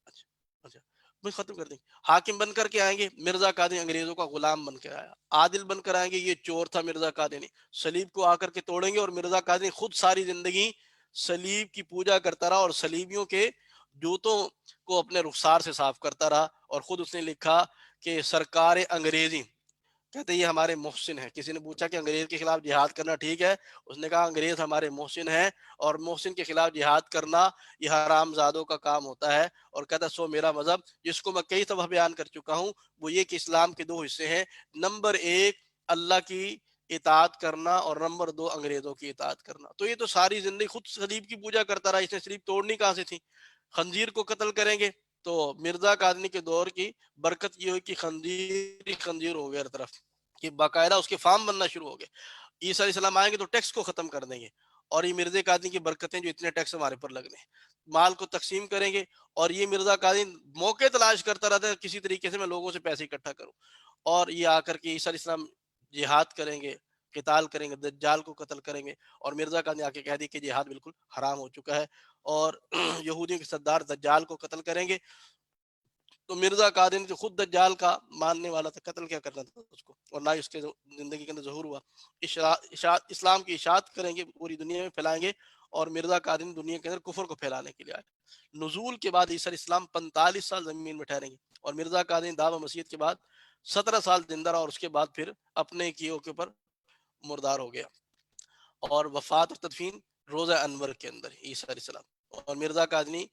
اچھا میں ختم کر دیں گے. حاکم بن کر کے آئیں گے، مرزا قادری انگریزوں کا غلام بن کے آیا. عادل بن کر آئیں گے، یہ چور تھا مرزا قادری. صلیب کو آ کر کے توڑیں گے، اور مرزا قادری خود ساری زندگی صلیب کی پوجا کرتا رہا اور صلیبیوں کے جوتوں کو اپنے رخسار سے صاف کرتا رہا. اور خود اس نے لکھا کہ سرکار انگریزی، کہتے یہ ہمارے محسن ہیں. کسی نے پوچھا کہ انگریز کے خلاف جہاد کرنا ٹھیک ہے؟ اس نے کہا انگریز ہمارے محسن ہیں، اور محسن کے خلاف جہاد کرنا یہ حرام زادوں کا کام ہوتا ہے. اور کہتا سو میرا مذہب، جس کو میں کئی دفعہ بیان کر چکا ہوں، وہ یہ کہ اسلام کے دو حصے ہیں. نمبر ایک اللہ کی اطاعت کرنا، اور نمبر دو انگریزوں کی اطاعت کرنا. تو یہ تو ساری زندگی خود صلیب کی پوجا کرتا رہا. اس نے صلیب توڑنی کہاں سے تھی؟ خنزیر کو قتل کریں گے. تو مرزا قادری کے دور کی برکت یہ ہوئی کہ خنزیر ہو گیا ہر طرف، کہ باقاعدہ اس کے فارم بننا شروع ہو گئے. عیسیٰ علیہ السلام آئیں گے تو ٹیکس کو ختم کر دیں گے، اور یہ مرزا قادری کی برکتیں جو اتنے ٹیکس ہمارے پر لگنے ہیں. مال کو تقسیم کریں گے، اور یہ مرزا قادری موقع تلاش کرتا رہتا ہے کسی طریقے سے میں لوگوں سے پیسے اکٹھا کروں. اور یہ آ کر کے عیسیٰ علیہ السلام جہاد کریں گے، قتال کریں گے، دجال کو قتل کریں گے. اور مرزا قادری آ کے کہہ دی کہ جہاد بالکل حرام ہو چکا ہے، اور یہودیوں کے سردار دجال کو قتل کریں گے. تو مرزا قادری جو خود دجال کا ماننے والا تھا، قتل کیا کرنا تھا اس کو، اور نہ اس کے زندگی کے اندر ظہور ہوا. اسلام کی اشاعت کریں گے، پوری دنیا میں پھیلائیں گے. اور مرزا قادری دنیا کے اندر کفر کو پھیلانے کے لیے آئے. نزول کے بعد عیسیٰ علیہ السلام 45 سال زمین میں ٹھہریں گے، اور مرزا قادری دعوی مسیحیت کے بعد 17 سال زندہ رہا، اور اس کے بعد پھر اپنے کیوں کے اوپر مردار ہو گیا. اور وفات اور تدفین روزہ انور کے اندر عیسیٰ علیہ السلام. اور مرزا قادری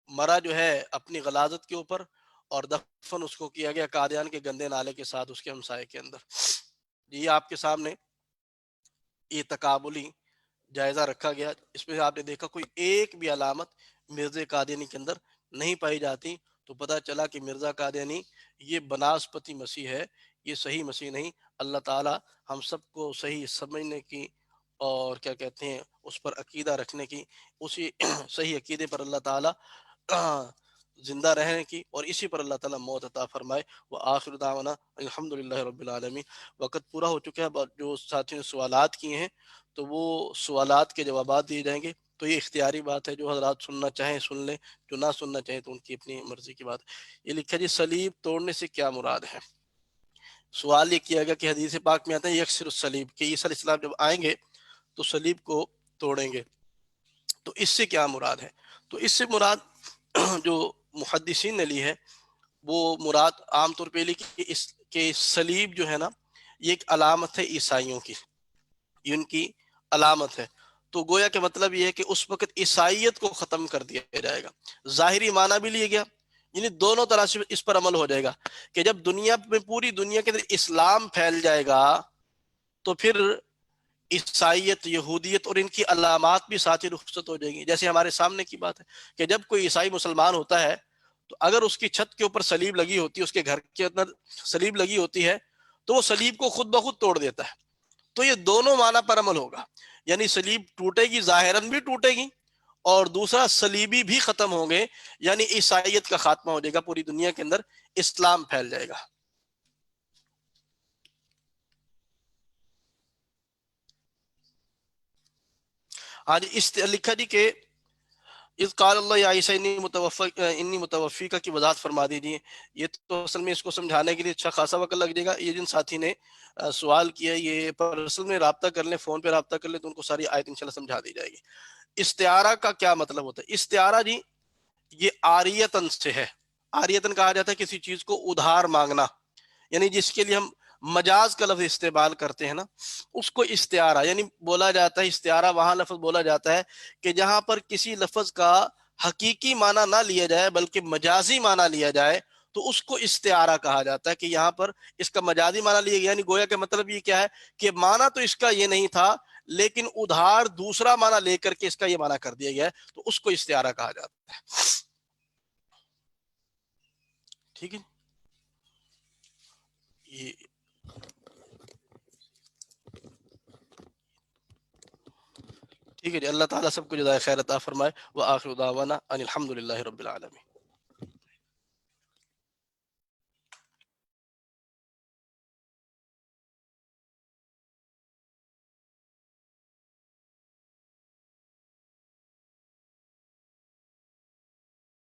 مرا جو ہے اپنی غلاظت کے اوپر، اور دفن اس کو کیا گیا قادیان کے گندے نالے کے ساتھ اس کے ہمسائے کے اندر. یہ آپ کے سامنے یہ تقابلی جائزہ رکھا گیا. اس میں آپ نے دیکھا کوئی ایک بھی علامت مرزا قادیانی کے اندر نہیں پائی جاتی. تو پتہ چلا کہ مرزا قادیانی یہ بناسپتی مسیح ہے، یہ صحیح مسیح نہیں. اللہ تعالی ہم سب کو صحیح سمجھنے کی، اور کیا کہتے ہیں اس پر عقیدہ رکھنے کی، اسی صحیح عقیدے پر اللہ تعالی زندہ رہنے کی، اور اسی پر اللہ تعالیٰ موت عطا فرمائے. وآخر دعوانا الحمدللہ رب العالمین. وقت پورا ہو چکا ہے. جو ساتھی نے سوالات کیے ہیں تو وہ سوالات کے جوابات دیے جائیں گے. تو یہ اختیاری بات ہے، جو حضرات سننا چاہیں سن لیں، جو نہ سننا چاہیں تو ان کی اپنی مرضی کی بات ہے. یہ لکھا جی صلیب توڑنے سے کیا مراد ہے؟ سوال یہ کیا گیا کہ حدیث پاک میں آتا ہے یکسر الصلیب، کہ عیسیٰ علیہ السلام جب آئیں گے تو صلیب کو توڑیں گے. تو اس سے کیا مراد ہے؟ تو اس سے مراد جو محدثین نے لی ہے، وہ مراد عام طور پہ لی کہ صلیب جو ہے نا، یہ ایک علامت ہے عیسائیوں کی، یہ ان کی علامت ہے. تو گویا کہ مطلب یہ ہے کہ اس وقت عیسائیت کو ختم کر دیا جائے گا. ظاہری معنی بھی لیا گیا، یعنی دونوں طرح سے اس پر عمل ہو جائے گا کہ جب دنیا میں پوری دنیا کے اندر اسلام پھیل جائے گا تو پھر عیسائیت، یہودیت اور ان کی علامات بھی ساتھ ہی رخصت ہو جائیں گی. جیسے ہمارے سامنے کی بات ہے کہ جب کوئی عیسائی مسلمان ہوتا ہے تو اگر اس کی چھت کے اوپر صلیب لگی ہوتی ہے، اس کے گھر کے اندر صلیب لگی ہوتی ہے، تو وہ صلیب کو خود بخود توڑ دیتا ہے. تو یہ دونوں معنی پر عمل ہوگا، یعنی صلیب ٹوٹے گی، ظاہراً بھی ٹوٹے گی، اور دوسرا صلیبی بھی ختم ہوں گے، یعنی عیسائیت کا خاتمہ ہو جائے گا، پوری دنیا کے اندر اسلام پھیل جائے گا. آج اس لکھا جی کہ اذ قال اللہ یا عیسیٰ انی متوفیکا کی وضاحت فرما دیجیے. یہ تو اصل میں اس کو سمجھانے کے لیے اچھا خاصا وقت لگ جائے گا. یہ جن ساتھی نے سوال کیا، یہ پر اصل میں رابطہ کر لیں، فون پہ رابطہ کر لیں تو ان کو ساری آیت انشاءاللہ سمجھا دی جائے گی. استعارہ کا کیا مطلب ہوتا ہے؟ استعارہ جی یہ آریتن سے ہے. آریتن کہا جاتا ہے کسی چیز کو ادھار مانگنا، یعنی جس کے لیے ہم مجاز کا لفظ استعمال کرتے ہیں نا، اس کو استعارہ یعنی بولا جاتا ہے. استعارہ وہاں لفظ بولا جاتا ہے کہ جہاں پر کسی لفظ کا حقیقی معنی نہ لیا جائے بلکہ مجازی معنی لیا جائے، تو اس کو استعارہ کہا جاتا ہے. کہ یہاں پر اس کا مجازی معنی لیا گیا، یعنی گویا کہ مطلب یہ کیا ہے کہ معنی تو اس کا یہ نہیں تھا، لیکن ادھار دوسرا معنی لے کر کے اس کا یہ معنی کر دیا گیا ہے، تو اس کو استعارہ کہا جاتا ہے. ٹھیک ہے یہ ٹھیک ہے جی. اللہ تعالیٰ سب کو جزائے خیر عطا فرمائے. وآخر دعوانا ان الحمدللہ رب العالمین.